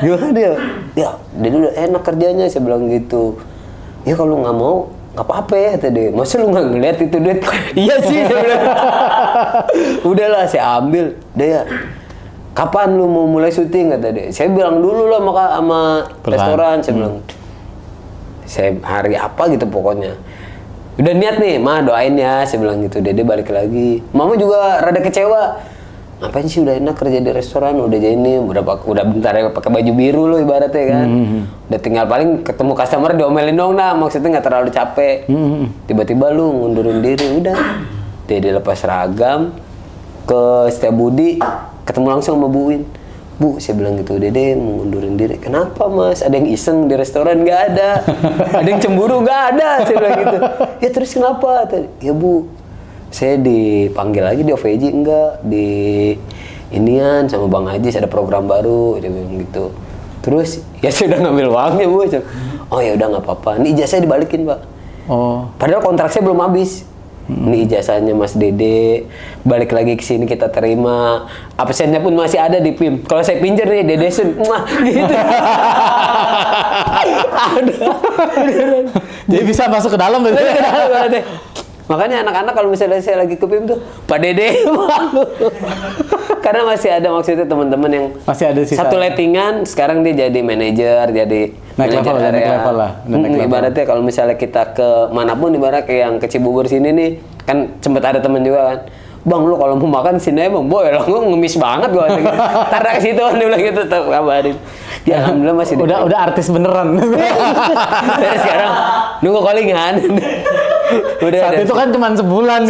Gimana dia? Ya, dia udah enak kerjanya, saya bilang gitu. Ya kalau nggak mau, nggak apa-apa ya tadi. Masa lu nggak ngeliat itu duit? Iya sih, saya bilang. Udahlah, saya ambil. Dia, kapan lu mau mulai syuting kata dia? Saya bilang dulu lah sama restoran. Saya bilang, saya hari apa gitu pokoknya. Udah niat nih, Ma doain ya. Saya bilang gitu. Dede balik lagi. Mama juga rada kecewa. Ngapain sih udah enak kerja di restoran, udah jadi ini, udah bentar ya pakai baju biru lo ibaratnya kan. Udah tinggal paling ketemu customer diomelin dong nah, maksudnya nggak terlalu capek. Tiba-tiba lu ngundurin diri, udah. Dede lepas seragam ke Setiabudi, ketemu langsung sama Bu Win. Bu, saya bilang gitu, Dede mau ngundurin diri. Kenapa Mas? Ada yang iseng di restoran? Nggak ada. Ada yang cemburu? Nggak ada. Saya bilang gitu. Ya terus kenapa? Ya Bu, saya dipanggil lagi di OVJ enggak, di inian sama Bang Ajis ada program baru, dia bilang gitu. Terus ya saya udah ngambil uangnya Bu. Oh ya udah nggak apa-apa. Ini ijazahnya dibalikin Pak. Oh. Padahal kontrak saya belum habis. Ini ijazahnya Mas Dede, balik lagi ke sini kita terima. Absennya pun masih ada di PIM. Kalau saya pinjer nih Dede Sun, gitu. Ada. Jadi bisa masuk ke dalam gitu. Makanya anak-anak kalau misalnya saya lagi ke PIM tuh, Pak Dede malu. Karena masih ada maksudnya teman-teman yang masih ada sisa. Satu lettingan, sekarang dia jadi manajer, jadi naik level lah. Ibaratnya kalau misalnya kita ke manapun, ibarat kayak yang ke Cibubur sini nih, kan sempet ada teman juga kan. Bang, lu kalau mau makan sini Bang, boy lah, gue ngemis banget gue. Ntar ke situ kan dia bilang gitu, tetap kabarin. Ya alhamdulillah masih udah artis beneran. Dari sekarang nunggu callingan. Saat itu kan cuma sebulan.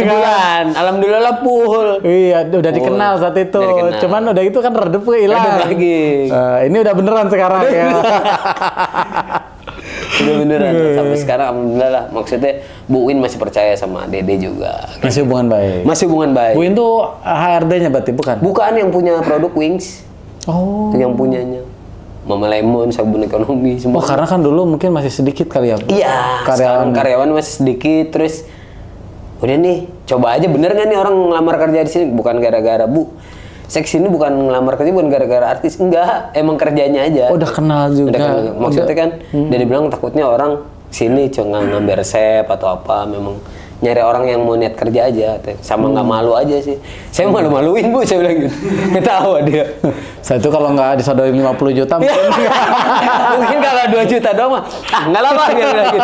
Alhamdulillah full. Iya, udah dikenal saat itu. Cuman udah itu kan redup hilang. Redup lagi. Ini udah beneran sekarang ya. Udah beneran. Sampai sekarang alhamdulillah lah. Maksudnya Bu Win masih percaya sama Dede juga. Masih hubungan baik. Masih hubungan baik. Bu Win tuh HRD-nya berarti bukan? Bukan yang punya produk Wings. Oh. Itu yang punyanya. Mama Lemon, sabun ekonomi semua. Oh, karena kan dulu mungkin masih sedikit kali ya. Iya, karyawan masih sedikit, terus udah nih, coba aja bener nggak nih orang ngelamar kerja di sini? Bukan gara-gara Bu. Saya kesini bukan ngelamar kerja, bukan gara-gara artis, enggak, emang kerjanya aja. Udah kenal juga. Udah kenal. Maksudnya kan, dia bilang takutnya orang sini cuma ngambil resep atau apa, memang nyari orang yang mau niat kerja aja, sama nggak malu aja sih. Saya malu-maluin Bu, saya bilang gitu. Ketawa dia. Saya itu kalau nggak disodorin 50 juta mungkin kalau 2 juta doang mah, nggak lama gitu.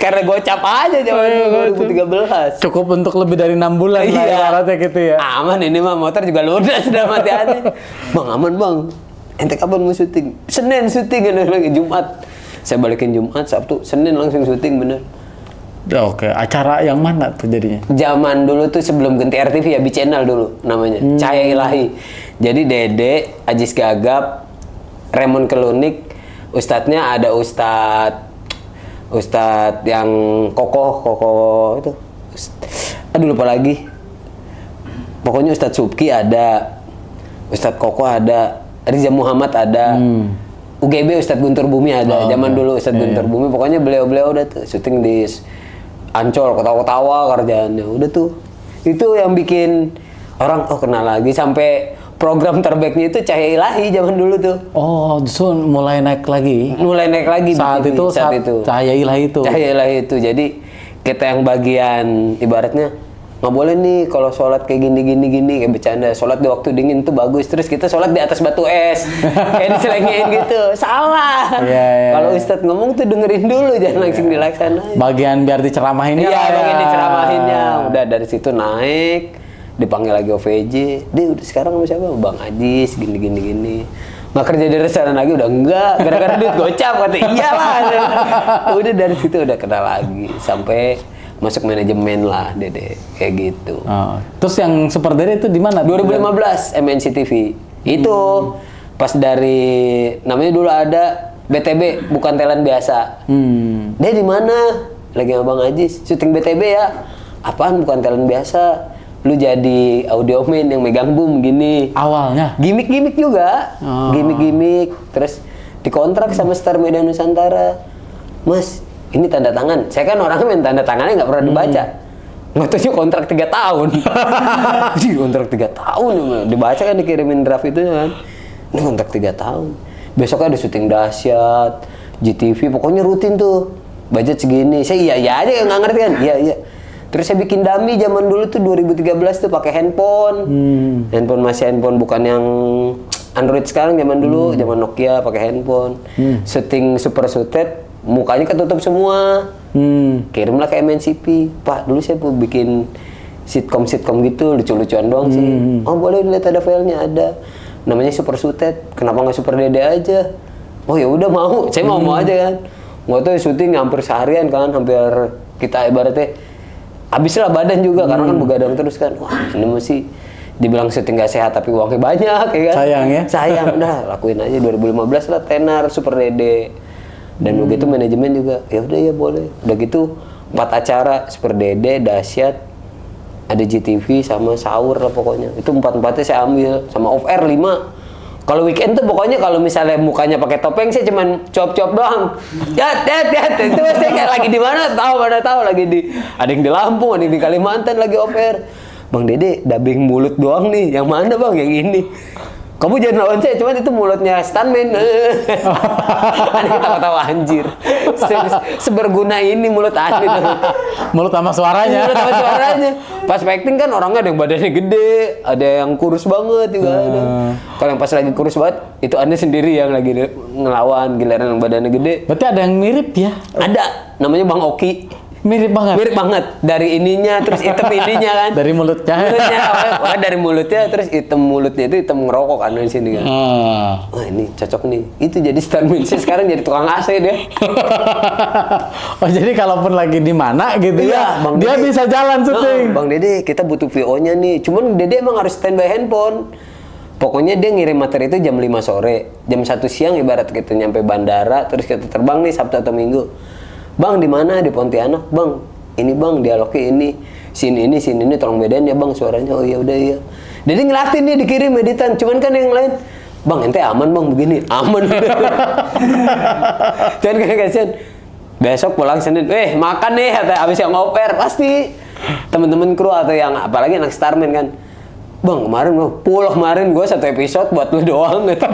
Karena gocap aja zaman 2013. Cukup untuk lebih dari 6 bulan lah ibaratnya gitu ya. Aman ini mah motor juga ludes sudah mati-hati. Bang aman Bang. Ente kapan mau syuting? Senin syuting lagi Jumat. Saya balikin Jumat, Sabtu, Senin langsung syuting bener. Oke, acara yang mana tuh jadinya? Zaman dulu tuh sebelum ganti RTV ya, B-Channel dulu namanya, Cahaya Ilahi. Jadi Dede, Ajis Gagap, Raymond Kelunik, ustadznya ada Ustadz yang kokoh itu. Aduh lupa lagi. Pokoknya Ustadz Subki ada, Ustadz Kokoh ada, Riza Muhammad ada, UGB Ustadz Guntur Bumi ada. Zaman dulu Ustadz Guntur Bumi, pokoknya beliau-beliau udah tuh syuting di Ancol, ketawa-ketawa kerjaannya. Udah tuh. Itu yang bikin orang kenal lagi sampai program terbaiknya itu Cahaya Ilahi zaman dulu tuh. Oh, justru mulai naik lagi. Mulai naik lagi saat itu. Cahaya Ilahi itu. Cahaya Ilahi itu. Jadi kita yang bagian ibaratnya nggak boleh nih kalau sholat kayak gini kayak bercanda. Sholat di waktu dingin tuh bagus. Terus kita sholat di atas batu es. Kayak diselengin gitu. Salah. Kalau Ustadz ngomong tuh dengerin dulu, jangan langsung dilaksanain. Bagian biar diceramahinnya. Iya, bagian diceramahinnya. Udah dari situ naik. Dipanggil lagi OVJ, dia udah sekarang sama siapa? Bang Ajis, gini. Nggak kerja di restoran lagi, udah enggak. Gara-gara duit gocap, kata iyalah. Udah dari situ udah kenal lagi. Sampai masuk manajemen lah, Dede. Kayak gitu. Terus yang Super Dede itu di mana? 2015, MNC TV. Itu pas dari, namanya dulu ada BTB, bukan talent biasa. Dia di mana? Lagi sama Bang Ajis, syuting BTB ya. Apaan bukan talent biasa? Lu jadi audioman yang megang boom gini. Awalnya? Gimik-gimik juga. Gimik-gimik. Terus dikontrak sama Star Media Nusantara. Mas, ini tanda tangan. Saya kan orangnya main tanda tangannya nggak pernah dibaca. Nggak tahu kontrak 3 tahun. Kontrak 3 tahun. Dibaca kan, dikirimin draft itu kan. Ini kontrak 3 tahun. Besoknya ada syuting dahsyat, GTV. Pokoknya rutin tuh. Budget segini. Saya iya aja nggak ngerti kan. Iya. Terus saya bikin dummy zaman dulu tuh 2013 tuh pakai handphone. Handphone masih handphone, bukan yang Android sekarang, zaman dulu, zaman Nokia pakai handphone. Syuting Super Suited, mukanya ketutup semua. Kirimlah ke MNCP. Pak, dulu saya bikin sitkom gitu, lucu-lucuan doang sih. Oh, boleh lihat ada filenya, ada. Namanya Super Suited. Kenapa nggak Super Dede aja? Oh ya udah mau. Saya mau aja kan. Nggak tahu syuting hampir seharian kan, hampir kita ibaratnya habis lah badan juga karena kan begadang terus kan. Wah, ini mesti dibilang syuting gak sehat tapi uangnya banyak ya kan. Sayang ya. Sayang, udah lakuin aja. 2015 lah tenar Super Dede. Dan begitu manajemen juga, ya udah ya boleh. Udah gitu 4 acara Super Dede, dahsyat, ada GTV sama sahur lah pokoknya. Itu 4-4-nya saya ambil sama off air 5. Kalau weekend tuh pokoknya kalau misalnya mukanya pakai topeng saya cuman cuap-cuap doang. Ya, itu saya kayak lagi di mana tahu lagi ada yang di Lampung, ada yang di Kalimantan lagi off air. Bang Dede dubbing mulut doang nih. Yang mana Bang? Yang ini. Kamu jangan lawan saya, cuman itu mulutnya stuntman. Ada ketawa-tawa anjir. Seberguna ini mulut asli. Mulut sama suaranya. Mulut sama suaranya. Pas acting kan orangnya ada yang badannya gede, ada yang kurus banget juga ada. Kalau yang pas lagi kurus banget, itu Anda sendiri yang lagi ngelawan, giliran yang badannya gede. Berarti ada yang mirip ya? Ada, namanya Bang Oki. Mirip banget. Dari ininya, terus hitam ininya kan. Dari mulutnya. Wah, dari mulutnya, terus hitam mulutnya itu hitam ngerokok kan di sini kan. Wah ini cocok nih. Itu jadi stuntman. Sekarang jadi tukang AC dia. Oh jadi kalaupun lagi di mana gitu ya, Bang dia Dede bisa jalan syuting. Bang Dede, kita butuh VO-nya nih. Cuman Dede emang harus standby handphone. Pokoknya dia ngirim materi itu jam 5 sore. Jam 1 siang ibarat kita nyampe bandara, terus kita terbang nih Sabtu atau Minggu. Bang di mana? Di Pontianak. Bang, ini Bang dialognya ini. Scene ini tolong bedain ya Bang suaranya. Oh iya udah iya. Jadi ngelatin nih dikirim editan. Cuman kan yang lain, Bang ente aman Bang begini. Aman. Cuman kayak kasihan. Besok pulang Senin, makan nih habis yang oper pasti temen-temen kru atau yang apalagi anak Starman kan. Bang kemarin gue 1 episode buat lu doang gitu.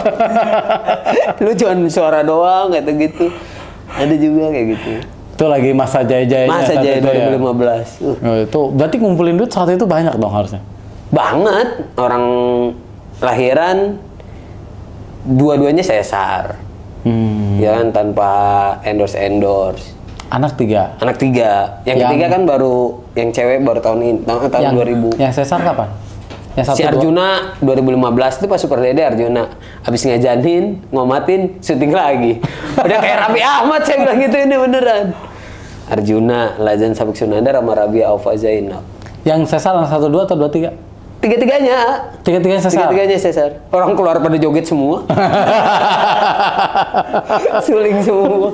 Lu cuma suara doang gitu. Ada juga kayak gitu. Itu lagi masa jaya-jayanya. Masa jaya 2015. Ya. Itu berarti ngumpulin duit saat itu banyak dong harusnya. Banget. Orang lahiran dua-duanya sesar. Ya kan tanpa endorse. Anak 3. Anak 3. Yang ketiga kan baru yang cewek baru tahun ini, tahun 2000. Yang sesar kapan? Yang Si satu, Arjuna 2015 itu pas Super Dede Arjuna habis ngajanin, ngomatin, syuting lagi. Udah kayak Raffi Ahmad saya bilang gitu ini beneran. Arjuna, Lajan Sabik Sunandar sama Rabia Aufa Zainab. Yang sesar yang 1, 2 atau 2, 3? Tiga-tiganya. Tiga-tiganya sesar. Tiga-tiganya sesar. Orang keluar pada joget semua. Suling semua.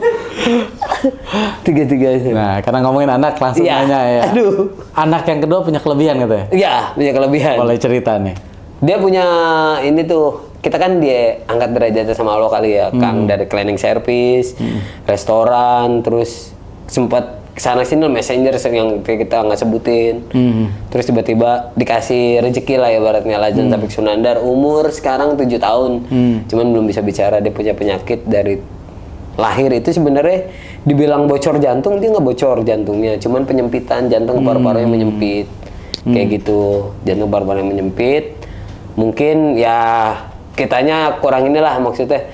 Tiga-tiganya. Nah, karena ngomongin anak langsung Iya. nanya ya. Aduh. Anak yang kedua punya kelebihan katanya. Iya, punya kelebihan. Boleh cerita nih. Dia punya ini tuh, kita kan dia angkat derajatnya sama Allah kali ya, Kang, dari cleaning service, restoran, terus sempat kesana sini messenger yang kita nggak sebutin. Terus tiba-tiba dikasih rezeki lah ya baratnya Lajan Sabik Sunandar, umur sekarang 7 tahun. Cuman belum bisa bicara, dia punya penyakit dari lahir itu sebenarnya dibilang bocor jantung, dia nggak bocor jantungnya, cuman penyempitan jantung paru-parunya menyempit. Kayak gitu, jantung paru-parunya menyempit. Mungkin ya kitanya kurang inilah, maksudnya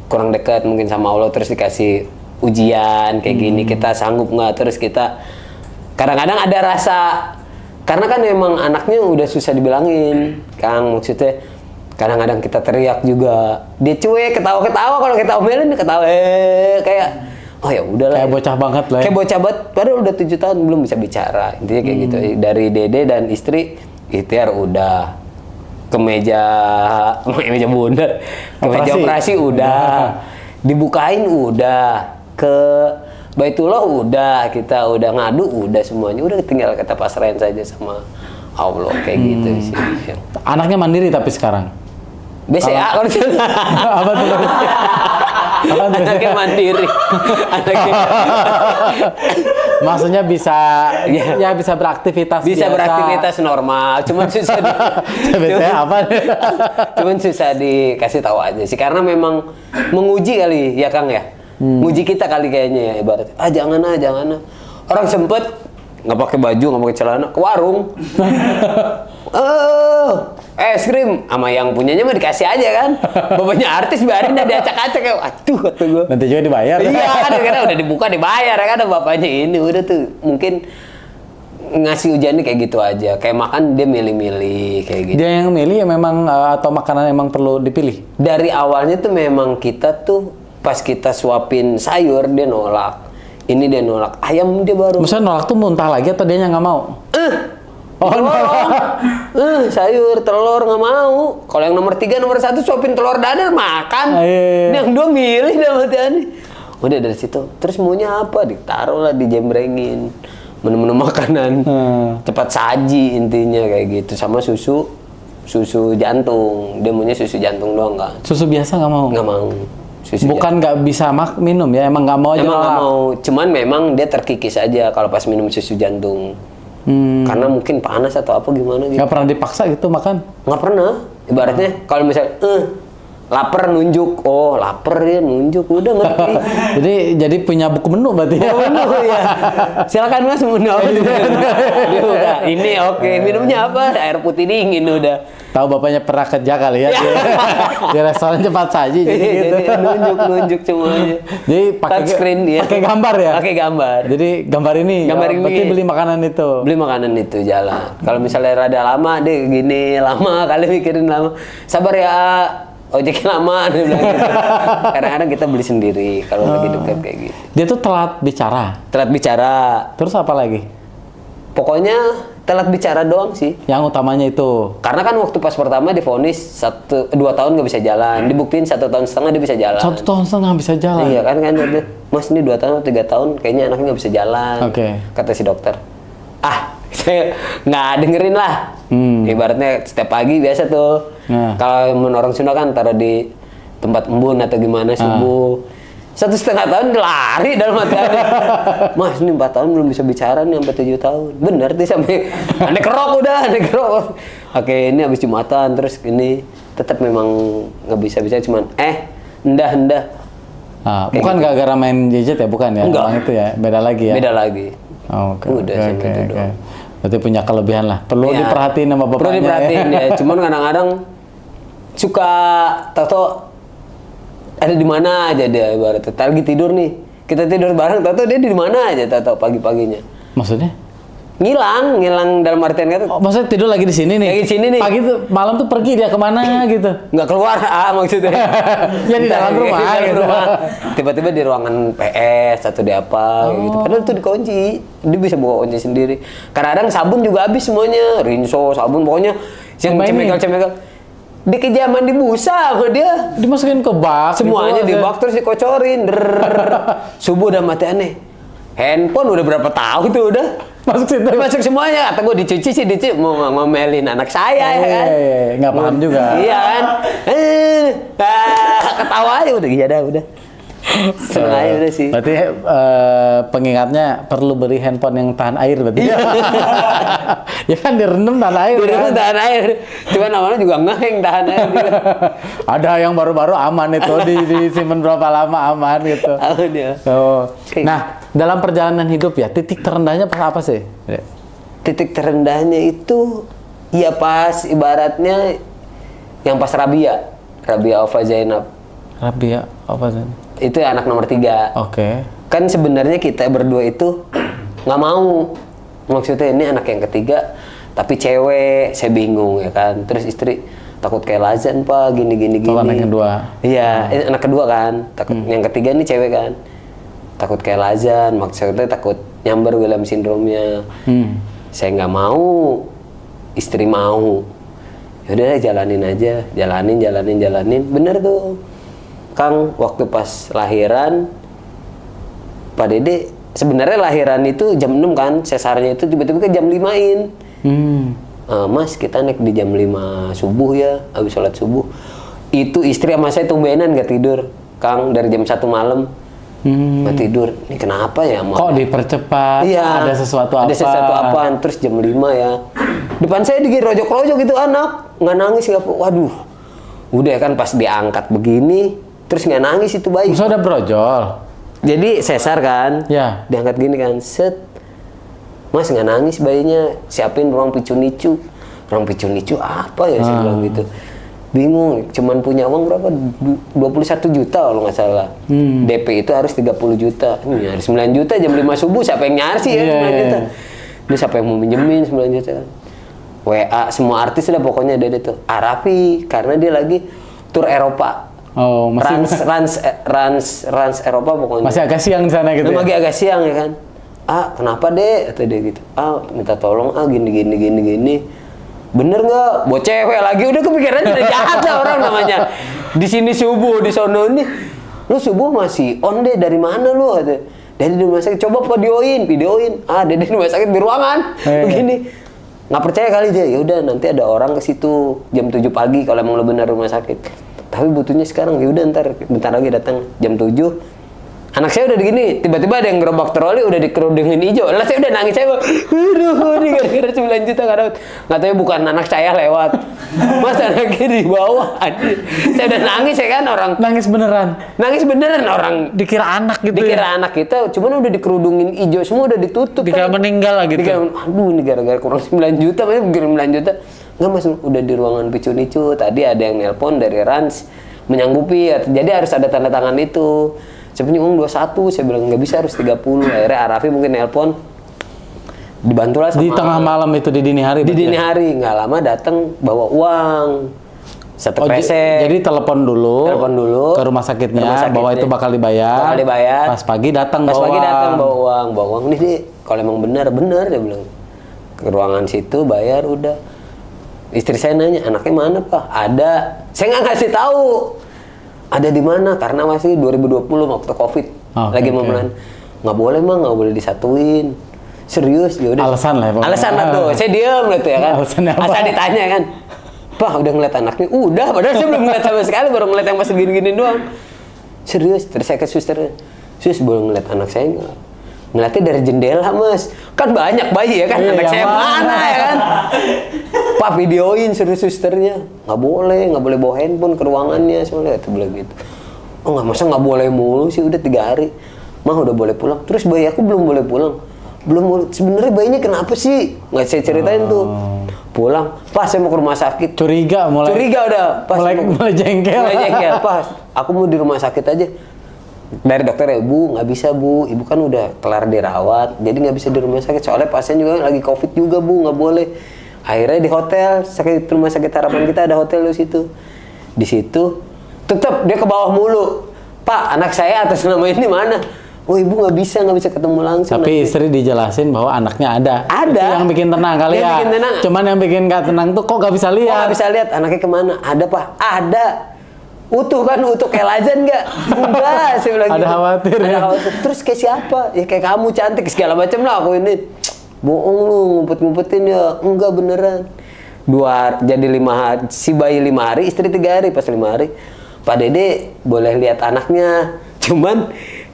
kurang dekat mungkin sama Allah, terus dikasih ujian kayak gini, kita sanggup nggak, terus kita kadang-kadang ada rasa, karena kan memang anaknya udah susah dibilangin Kang, maksudnya kadang-kadang kita teriak juga, dia cuek, ketawa-ketawa, kalau kita omelin dia ketawa kayak oh ya udahlah, Kayak bocah banget lah ya. kayak bocah banget, padahal udah 7 tahun belum bisa bicara, intinya kayak gitu. Dari Dede dan istri ikhtiar udah, ke meja bundar, ke meja operasi udah, dibukain udah, ke Baitullah udah, kita udah ngadu udah, semuanya udah, tinggal kita pasrahin saja sama Allah kayak gitu sih. Anaknya mandiri tapi sekarang. BCA kalau Apa tuh? Apa tuh? anaknya mandiri, anaknya Maksudnya bisa Iya. ya bisa beraktivitas bisa biasa. beraktivitas normal, cuman susah Biasanya apa? cuman susah dikasih tahu aja sih, karena memang menguji kali ya Kang ya, nguji kita kali kayaknya ya, ibaratnya jangan orang sempet nggak pakai baju, nggak pakai celana ke warung, es krim sama yang punyanya mah dikasih aja kan, bapaknya artis biarin dah diacak-acak ya, aduh kata gue. Nanti juga dibayar. Iya kan, karena udah dibuka dibayar kan, bapaknya ini udah tuh mungkin ngasih ujiannya kayak gitu aja, kayak makan dia milih-milih kayak gitu. Dia yang milih ya memang atau makanan emang perlu dipilih. Dari awalnya tuh memang kita tuh pas kita suapin sayur dia nolak, ini dia nolak, ayam dia baru Maksudnya nolak tuh muntah lagi atau dia nggak mau? sayur telur nggak mau. Kalau yang nomor 3 nomor 1 suapin telur dadar makan. Iya. Ini yang 2 milih dah mati aneh. Udah dari situ terus maunya apa ditaruh lah, dijembrengin menu-menu makanan cepat saji intinya kayak gitu, sama susu jantung, dia maunya susu jantung doang kan. Susu biasa nggak mau? Nggak mau. Susu Bukan nggak bisa minum ya, emang nggak mau aja. emang nggak nolak. mau, cuman memang dia terkikis aja kalau pas minum susu jantung. Karena mungkin panas atau apa gimana gitu. Nggak pernah dipaksa gitu makan? Nggak pernah. Ibaratnya kalau misalnya lapar nunjuk, oh lapar ya nunjuk, udah ngerti. jadi punya buku menu berarti ya? Oh ya. Silakan Mas menu apa? Dia buka. Ini oke, minumnya apa? Air putih dingin udah. Tahu bapaknya pernah kerja kali ya di restoran cepat saji jadi gitu. Nunjuk semuanya. Jadi pakai Touchscreen dia. pakai gambar ya? Pakai gambar. Jadi gambar ini. Gambar ini. Berarti beli makanan itu. Beli makanan itu jalan. Kalau misalnya rada lama deh gini, lama kali mikirin lama. Sabar ya, ojeknya lama dia bilang gitu. Kadang-kadang kita beli sendiri kalau lagi dekat kayak gitu. Dia tuh telat bicara. Telat bicara. Terus apa lagi? Pokoknya telat bicara doang sih. Yang utamanya itu. Karena kan waktu pas pertama divonis 2 tahun nggak bisa jalan, dibuktiin 1,5 tahun dia bisa jalan. 1,5 tahun bisa jalan. Iya kan dia, Mas ini 2 tahun atau 3 tahun kayaknya anaknya nggak bisa jalan. Oke. Kata si dokter. Saya nggak dengerin lah. Ibaratnya setiap pagi biasa tuh. Nah. Kalau orang Sunda kan taruh di tempat embun atau gimana subuh. 1,5 tahun lari dalam hati aneh. Mas ini 4 tahun belum bisa bicara nih sampai 7 tahun. Bener sih sampai aneh kerok. Oke ini habis Jumatan terus ini tetap memang nggak bisa cuman endah. Bukan gitu. gara-gara main gadget ya, bukan ya? Enggak. Emang itu ya, beda lagi ya? Beda lagi. Oh, oke. Udah Oke, sampai itu oke. doang. Berarti punya kelebihan lah. Perlu Iya. diperhatiin sama bapaknya. Perlu diperhatiin ya. Cuman kadang-kadang suka tato ada di mana aja dia ibaratnya. Lagi tidur nih, kita tidur bareng, tato dia di mana aja tato pagi-paginya. Maksudnya? Ngilang dalam artian kata. Oh, maksudnya tidur lagi di sini nih? Lagi di sini nih. Pagi tuh, malam tuh pergi dia kemana gitu? Nggak keluar, maksudnya. Ya di dalam rumah. Di dalam gitu. rumah. Tiba-tiba di ruangan PS atau di apa gitu. Padahal itu dikunci. Dia bisa bawa kunci sendiri. Kadang-kadang sabun juga habis semuanya. Rinso, sabun, pokoknya yang cemekal-cemekal. Di kejaman dibusa sama dia. Dimasukin ke bak. Semuanya gitu, di bak terus dikocorin. Subuh udah mati aneh. Handphone udah berapa tahun tuh udah. Masuk situ. Masuk semuanya. Kata gue dicuci sih, mau ngomelin anak saya ya kan. Nggak paham juga. Iya kan. Ketawa aja udah. Iya dah udah. Seneng aja udah sih. Berarti pengingatnya perlu beri handphone yang tahan air berarti. Ya kan direndam tahan air. Direndam tahan air. Cuma namanya juga ngeheng tahan air. Ada yang baru-baru aman itu disimpan berapa lama aman gitu. Aman ya. Oh. Nah, dalam perjalanan hidup ya, titik terendahnya pas apa sih? Titik terendahnya itu ya pas ibaratnya yang pas Rabia Alfa Zainab. Rabia apa sih? Itu anak nomor 3. Oke. Kan sebenarnya kita berdua itu nggak mau. Maksudnya ini anak yang ketiga, tapi cewek, saya bingung ya kan. Terus istri takut kayak Lazan pak, gini. Anak kedua. Iya, anak kedua kan. Takut yang ketiga ini cewek kan. Takut kayak Lazan, maksudnya takut nyamber William syndrome-nya. Saya nggak mau, istri mau. Yaudah jalanin aja, jalanin. Bener tuh. Kang, waktu pas lahiran, Pak Dede sebenarnya lahiran itu jam 6 kan, sesarnya itu tiba-tiba ke jam 5-in. Mas, kita naik di jam 5 subuh ya, habis sholat subuh. Itu istri sama saya tumbenan gak tidur, Kang, dari jam 1 malam. Gak tidur, ini kenapa ya? Kok dipercepat? Iya, ada sesuatu apa? Ada sesuatu apaan, terus jam 5 ya. Depan saya dirojok-rojok gitu anak, nggak nangis, nggak, waduh. Udah kan pas diangkat begini, terus nggak nangis itu bayi. Maksudnya udah brojol? Jadi sesar kan, ya. Diangkat gini kan, set. Mas nggak nangis bayinya, siapin ruang picu nicu. Ruang picu nicu apa ya, saya bilang gitu. Bingung, cuman punya uang berapa? 21 juta kalau nggak salah. DP itu harus 30 juta. Harus 9 juta jam 5 subuh, siapa yang nyari sih ya 9 juta. Ini siapa yang mau minjemin 9 juta. WA, semua artis udah pokoknya ada tuh. Arapi, karena dia lagi tur Eropa. Oh, masih Rans Eropa pokoknya. Masih agak siang di sana gitu. Masih agak siang ya kan. Kenapa deh? Kata dia gitu. Minta tolong gini. Bener nggak? Buat cewek lagi udah kepikiran udah jahat lah orang namanya. Di sini subuh, di sono nih. Lu subuh masih on deh, dari mana lu? Kata. Dari rumah sakit. Coba videoin. Dari rumah sakit di ruangan. Begini. Nggak percaya kali dia. Ya udah nanti ada orang ke situ jam 7 pagi kalau emang lu benar rumah sakit. Tapi butuhnya sekarang, ya udah bentar lagi datang jam 7. Anak saya udah begini, tiba-tiba ada yang gerobak troli udah dikerudungin hijau. Lah saya udah nangis, saya ini gara-gara 9 juta nggak dapat. Nggak tahu bukan anak saya lewat. Mas anaknya di bawah. Saya udah nangis ya kan orang. Nangis beneran orang. Dikira anak gitu. Dikira anak kita, cuman udah dikerudungin hijau semua udah ditutup. Dikira kan. meninggal lah gitu. Aduh ini gara-gara kurang 9 juta, makanya bikin 9 juta. Nggak mas, udah di ruangan picu-nicu. Tadi ada yang nelpon dari Rans menyanggupi, jadi harus ada tanda tangan itu. Saya punya uang 21, saya bilang nggak bisa, harus 30. Akhirnya Arafi mungkin nelpon, dibantulah sama. Di tengah malam itu, di dini hari? Di dini hari, nggak lama datang bawa uang. Satu kresek. Jadi telepon dulu ke rumah sakitnya, bahwa itu bakal dibayar. Pas pagi datang bawa uang. Nih deh, kalau emang benar dia bilang. Ke ruangan situ bayar udah. Istri saya nanya, anaknya mana pak? Ada. Saya nggak ngasih tahu. Ada di mana? Karena masih 2020 waktu COVID. Lagi memulai. Nggak boleh mah, nggak boleh disatuin. Serius, ya udah. Alasan lah. Alasan lah tuh. Saya diam gitu ya kan. Asal ditanya kan. Pak udah ngeliat anaknya? Udah, padahal saya belum ngeliat sama sekali, baru ngeliat yang masih gini-gini doang. Serius, terus saya ke susternya. Sus, boleh ngeliat anak saya nggak? Ngeliatnya dari jendela mas, kan banyak bayi ya kan, anak saya mana ya kan? Pak videoin suruh susternya, nggak boleh bawa handphone ke ruangannya, soalnya itu bilang gitu. Oh nggak, masa nggak boleh mulu sih, udah 3 hari, mah udah boleh pulang. Terus bayi aku belum boleh pulang, sebenarnya bayinya kenapa sih? Nggak saya ceritain tuh. Pulang, pas saya mau ke rumah sakit. Curiga udah, pas mulai jengkel. Pas aku mau di rumah sakit aja. Dari dokter ya, Bu, nggak bisa Bu, Ibu kan udah kelar dirawat, jadi nggak bisa di rumah sakit. Soalnya pasien juga lagi COVID juga Bu, nggak boleh. Akhirnya di hotel, rumah sakit Harapan Kita ada hotel di situ. Di situ, tetap dia ke bawah mulu. Pak, anak saya atas nama ini mana? Oh Ibu nggak bisa ketemu langsung. Tapi istri dijelasin bahwa anaknya ada. Ada. Itu yang bikin tenang kali Yang ya. bikin tenang. Cuman yang bikin nggak tenang tuh kok nggak bisa Kok lihat. nggak bisa lihat anaknya kemana? Ada Pak, ada. Utuh kan, utuh kayak Lajan nggak? Enggak, saya bilang Ada gitu. khawatir Ada ya? khawatir. Terus kayak siapa? Ya kayak kamu cantik segala macam lah aku ini. Bohong lu, ngumpet-ngumpetin ya. Enggak beneran. Jadi 5 hari, si bayi 5 hari, istri 3 hari. Pas 5 hari, Pak Dede boleh lihat anaknya. Cuman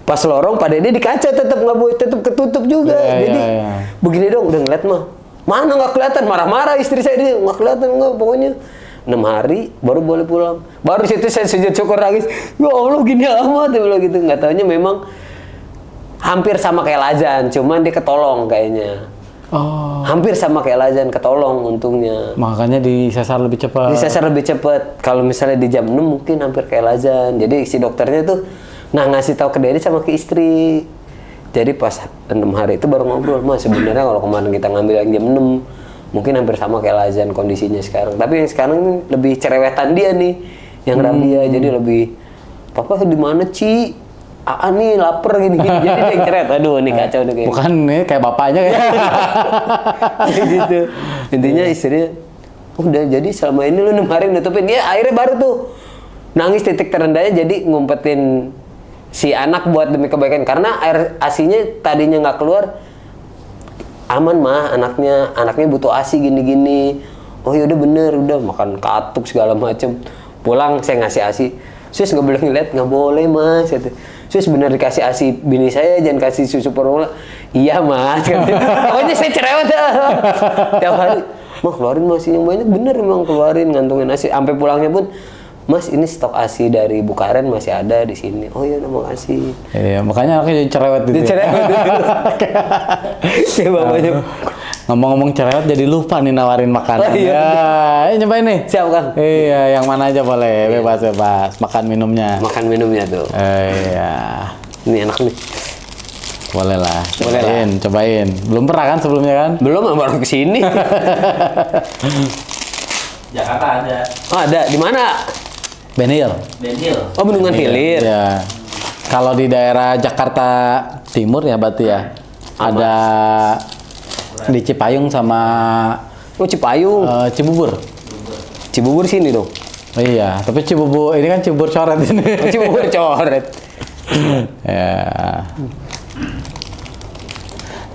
pas lorong Pak Dede di kaca tetap nggak boleh, tetap ketutup juga. Jadi begini dong, udah ngeliat mah. Mana nggak kelihatan, marah-marah istri saya dia nggak kelihatan nggak pokoknya. 6 hari baru boleh pulang. Baru situ saya sujud syukur nangis. Ya Allah gini amat dia bilang gitu. Nggak taunya memang hampir sama kayak Lajan, cuman dia ketolong kayaknya. Oh. Hampir sama kayak Lajan, ketolong untungnya. Makanya disasar lebih cepat. Disasar lebih cepat. Kalau misalnya di jam 6 mungkin hampir kayak Lajan. Jadi si dokternya tuh ngasih tahu ke Dede sama ke istri. Jadi pas 6 hari itu baru ngobrol, Mas sebenarnya kalau kemarin kita ngambil yang jam 6 mungkin hampir sama kayak Lajan kondisinya sekarang. Tapi yang sekarang ini lebih cerewetan dia nih, yang Rabia. Jadi lebih, Papa di mana Ci? Aa nih lapar gini-gini. Jadi dia yang cerewet. Aduh nih kacau nih kayak. Bukan nih kayak bapaknya kayak. Kayak gitu. Intinya istrinya, udah jadi selama ini lu 6 hari nutupin. Dia akhirnya baru tuh nangis titik terendahnya jadi ngumpetin si anak buat demi kebaikan. Karena air ASI-nya tadinya nggak keluar. Aman mah anaknya butuh ASI gini-gini. Oh ya udah bener, udah makan katuk segala macem. Pulang saya ngasih ASI. Sus nggak boleh ngeliat, nggak boleh Mas. Sus bener dikasih ASI bini saya, jangan kasih susu formula. Iya Mas. Pokoknya saya cerewet dah. Tiap hari, Mah keluarin ASI yang banyak, bener emang keluarin ngantongin ASI. Sampai pulangnya pun, Mas ini stok ASI dari Bu Karen masih ada di sini. Oh iya, terima kasih. Iya, makanya anaknya jadi cerewet gitu. Cerewet gitu. Kayak bapaknya. Ngomong-ngomong cerewet jadi lupa nih nawarin makanan. Oh, iya. Ya, nyobain nih. Siap Kang. Iya, yang mana aja boleh, bebas-bebas. Makan minumnya. Makan minumnya tuh. Iya. Ini enak nih. Boleh lah. Boleh lah. Cobain. Belum pernah kan sebelumnya kan? Belum, baru kesini. Jakarta ada. Oh ada, di mana? Benhil. Benhil. Oh Bendungan Hilir. Iya. Kalau di daerah Jakarta Timur ya berarti ya. Ada di Cipayung sama Oh Cipayung. Cibubur. Cibubur sini dong. Oh iya, tapi Cibubur ini kan Cibubur coret ini. Oh, Cibubur coret. Ya.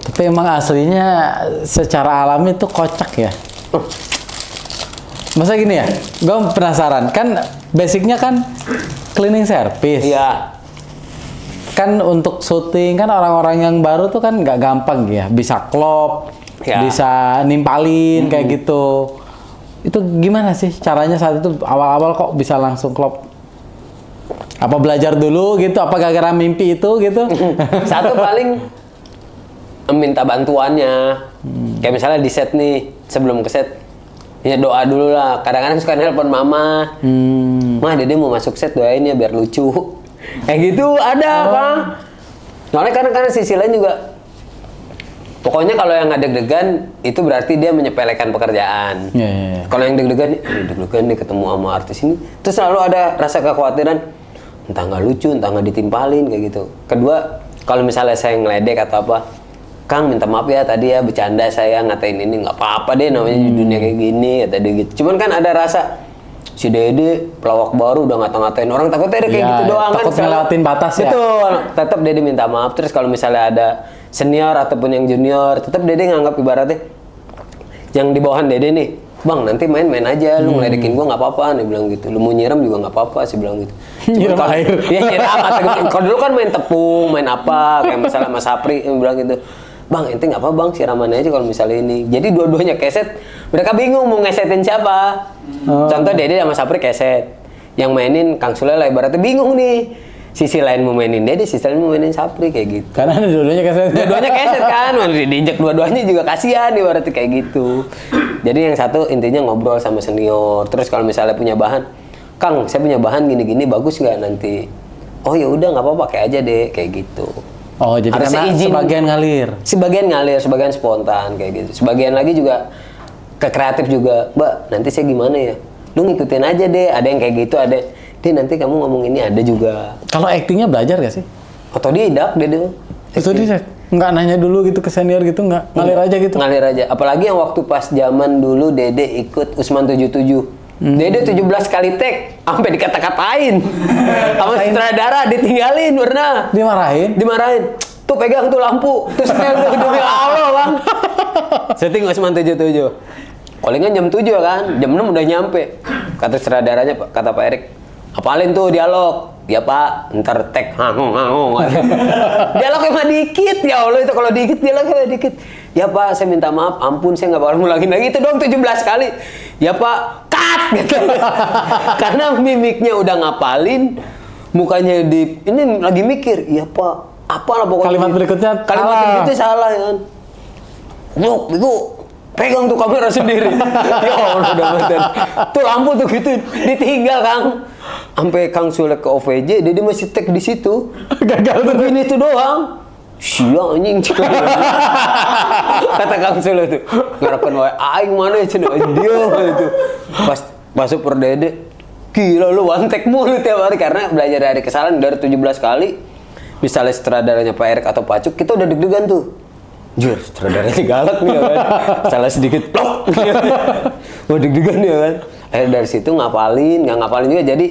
Tapi emang aslinya secara alami itu kocak ya. Masa gini ya? Gue penasaran. Kan basicnya kan cleaning service. Iya. Kan untuk syuting kan orang-orang yang baru tuh kan nggak gampang ya. Bisa klop, Ya. bisa nimpalin kayak gitu. Itu gimana sih caranya saat itu awal-awal kok bisa langsung klop? Apa belajar dulu gitu? Apa gara-gara mimpi itu gitu? Satu paling minta bantuannya. Kayak misalnya di set nih, sebelum ke set, ya doa dulu lah. Kadang-kadang suka nelpon mama. Mah Dede mau masuk set, doain ya biar lucu. Kayak gitu ada Kang. Soalnya kadang-kadang sisi lain juga. Pokoknya kalau yang nggak deg-degan itu berarti dia menyepelekan pekerjaan. Iya. Kalau yang deg-degan nih ketemu sama artis ini, terus selalu ada rasa kekhawatiran, entah nggak lucu, entah nggak ditimpalin kayak gitu. Kedua, kalau misalnya saya ngeledek atau apa, Kang minta maaf ya tadi ya bercanda saya ngatain ini, nggak apa-apa deh namanya di dunia kayak gini kata dia gitu. Cuman kan ada rasa si Dede pelawak baru udah ngata-ngatain orang, takutnya ada kayak Iya, gitu doang kan. takut ngelewatin batas ya. Betul. Tetap Dede minta maaf. Terus kalau misalnya ada senior ataupun yang junior, tetap Dede nganggap ibaratnya yang di bawahan Dede nih, Bang nanti main-main aja, lu ngeledekin gua nggak apa-apa, dia bilang gitu. Lu mau nyiram juga nggak apa-apa, sih bilang gitu. Nyiram air. Iya nyiram. Kalau dulu kan main tepung, main apa, kayak misalnya Mas Sapri yang bilang gitu. Bang, ente nggak apa bang, siramannya aja kalau misalnya ini. Jadi dua-duanya keset, mereka bingung mau ngesetin siapa. Contoh Dede sama Sapri keset, yang mainin Kang Sule lah ibaratnya bingung nih. Sisi lain mau mainin Dede, sisi lain mau mainin Sapri kayak gitu. Karena dua-duanya keset. Dua-duanya keset kan, diinjek dua-duanya juga kasihan ibaratnya kayak gitu. Jadi yang satu intinya ngobrol sama senior. Terus kalau misalnya punya bahan, Kang saya punya bahan gini-gini bagus nggak nanti oh ya udah nggak apa-apa pakai aja deh kayak gitu. Oh, jadi Harus karena izin. sebagian ngalir. Sebagian ngalir, sebagian spontan kayak gitu. Sebagian lagi juga ke kreatif juga, Mbak, nanti saya gimana ya? Lu ngikutin aja deh, ada yang kayak gitu, ada. Deh nanti kamu ngomong ini ada juga. Kalau aktingnya belajar gak sih? Otodidak deh dia. Itu dia nggak nanya dulu gitu ke senior gitu, nggak ngalir aja gitu. Ngalir aja. Apalagi yang waktu pas zaman dulu Dede ikut Usman 77. Dede 17 kali take, sampai dikata-katain. Sama sutradara ditinggalin pernah. Dimarahin. Tuh pegang tuh lampu, tuh setel tuh demi Allah, Bang. Setting Usman 77. Callingan jam 7 kan, jam 6 udah nyampe. Kata sutradaranya, kata Pak Erik, apalin tuh dialog. Ya Pak, ntar tag dialognya mah dikit, ya Allah itu kalau dikit dialognya dikit. Ya Pak, saya minta maaf, ampun saya nggak bakal ngulangin lagi itu dong 17 kali. Ya Pak, cut gitu. Karena mimiknya udah ngapalin, mukanya ini lagi mikir, ya Pak, apalah pokoknya. Kalimat berikutnya salah ya kan. Itu pegang tuh kamera sendiri. Ya Allah udah betul. Tuh lampu tuh gitu ditinggal Kang. Sampai Kang Sule ke OVJ, dia masih tag di situ. Gagal tuh. Begini tuh doang. Sial anjing. Kata Kang Sule tuh, ngarapan wae aing mana ya cenah dia itu. Pas super Dede, gila lu one take mulu tiap hari karena belajar dari kesalahan dari 17 kali. Misalnya sutradaranya Pak Erik atau Pak Cuk, kita udah deg-degan tuh. Jur, sutradaranya galak nih ya kan. Salah sedikit, plok. Wah deg-degan ya kan. Akhirnya dari situ nggak ngapalin juga. Jadi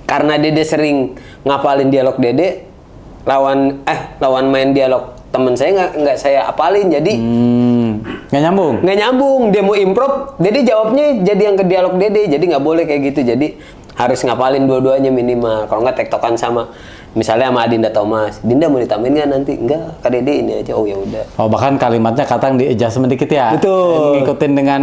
karena Dede sering ngapalin dialog Dede, lawan main dialog temen saya nggak saya apalin. Jadi nggak nyambung. Dia mau improv, Dede jawabnya jadi yang ke dialog Dede. Jadi nggak boleh kayak gitu. Jadi harus ngapalin dua-duanya minimal. Kalau nggak tektokan sama misalnya sama Adinda Thomas, Dinda mau ditambahin nggak nanti? Enggak, Kak Dede ini aja. Oh ya udah. Oh bahkan kalimatnya kadang di adjustment dikit ya. Betul. Ngikutin dengan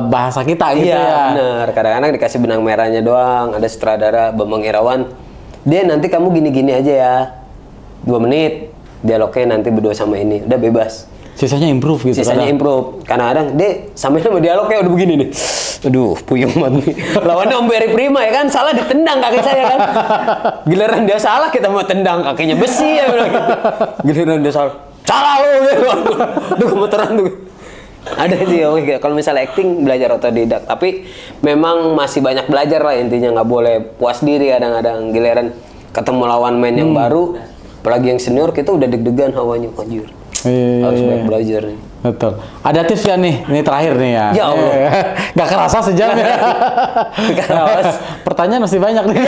bahasa kita gitu iya, ya. Iya benar. Kadang-kadang dikasih benang merahnya doang. Ada sutradara Bambang Irawan. Dia nanti kamu gini-gini aja ya. 2 menit. Dialognya nanti berdua sama ini. Udah bebas. Sisanya improve gitu. Improve. Kadang-kadang dia sampai sama dialognya udah begini nih. Aduh, puyeng banget nih. Lawannya Om Beri Prima ya kan, salah ditendang kaki saya kan. Giliran dia salah kita mau tendang kakinya besi ya bilang gitu. Giliran dia salah lu. Tuh gemeteran tuh. Ada sih, oke. Kalau misalnya acting belajar otodidak, tapi memang masih banyak belajar lah intinya, nggak boleh puas diri kadang-kadang. Giliran ketemu lawan main yang baru, apalagi yang senior kita udah deg-degan hawanya, anjir. Harus banyak belajar nih. Betul. Ada tips ya nih? Ini terakhir nih ya. Ya Allah. Gak kerasa sejam ya. Pertanyaan masih banyak nih.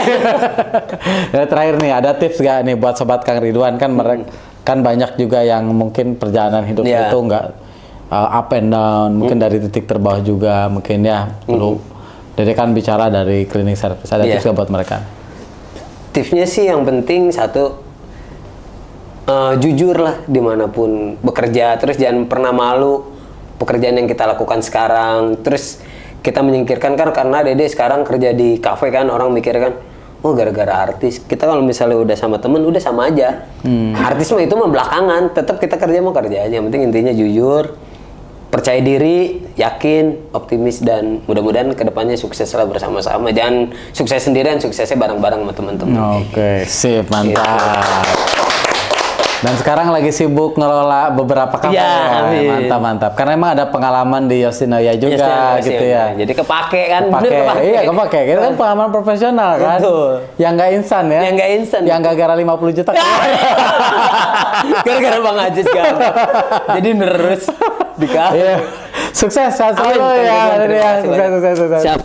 Ya, terakhir nih, ada tips gak nih buat sobat Kang Ridwan? Kan mereka kan banyak juga yang mungkin perjalanan hidup itu nggak up and down, mungkin dari titik terbawah juga, mungkin ya perlu. Jadi kan bicara dari cleaning service, ada tips gak buat mereka? Tipsnya sih yang penting satu, jujur lah dimanapun bekerja, terus jangan pernah malu pekerjaan yang kita lakukan sekarang. Terus kita menyingkirkan kan karena Dede sekarang kerja di kafe kan, orang mikir kan, oh gara-gara artis. Kita kalau misalnya udah sama temen, udah sama aja. Artis mah itu mah belakangan, tetap kita kerja mau kerja aja. Yang penting intinya jujur, percaya diri, yakin, optimis, dan mudah-mudahan kedepannya sukses lah bersama-sama. Jangan sukses sendirian, suksesnya bareng-bareng sama teman-teman. Oke, sip, mantap. Dan sekarang lagi sibuk ngelola beberapa kafe. Ya, mantap. Karena emang ada pengalaman di Yoshinoya juga gitu ya. Jadi kepake kan? Iya kepake. Itu kan pengalaman profesional kan. Betul. Yang nggak instan ya. Yang gara-gara 50 juta. Gara-gara Bang Ajis kan. Jadi nerus dikasih. Iya. Sukses selalu ya. Sukses. Siap.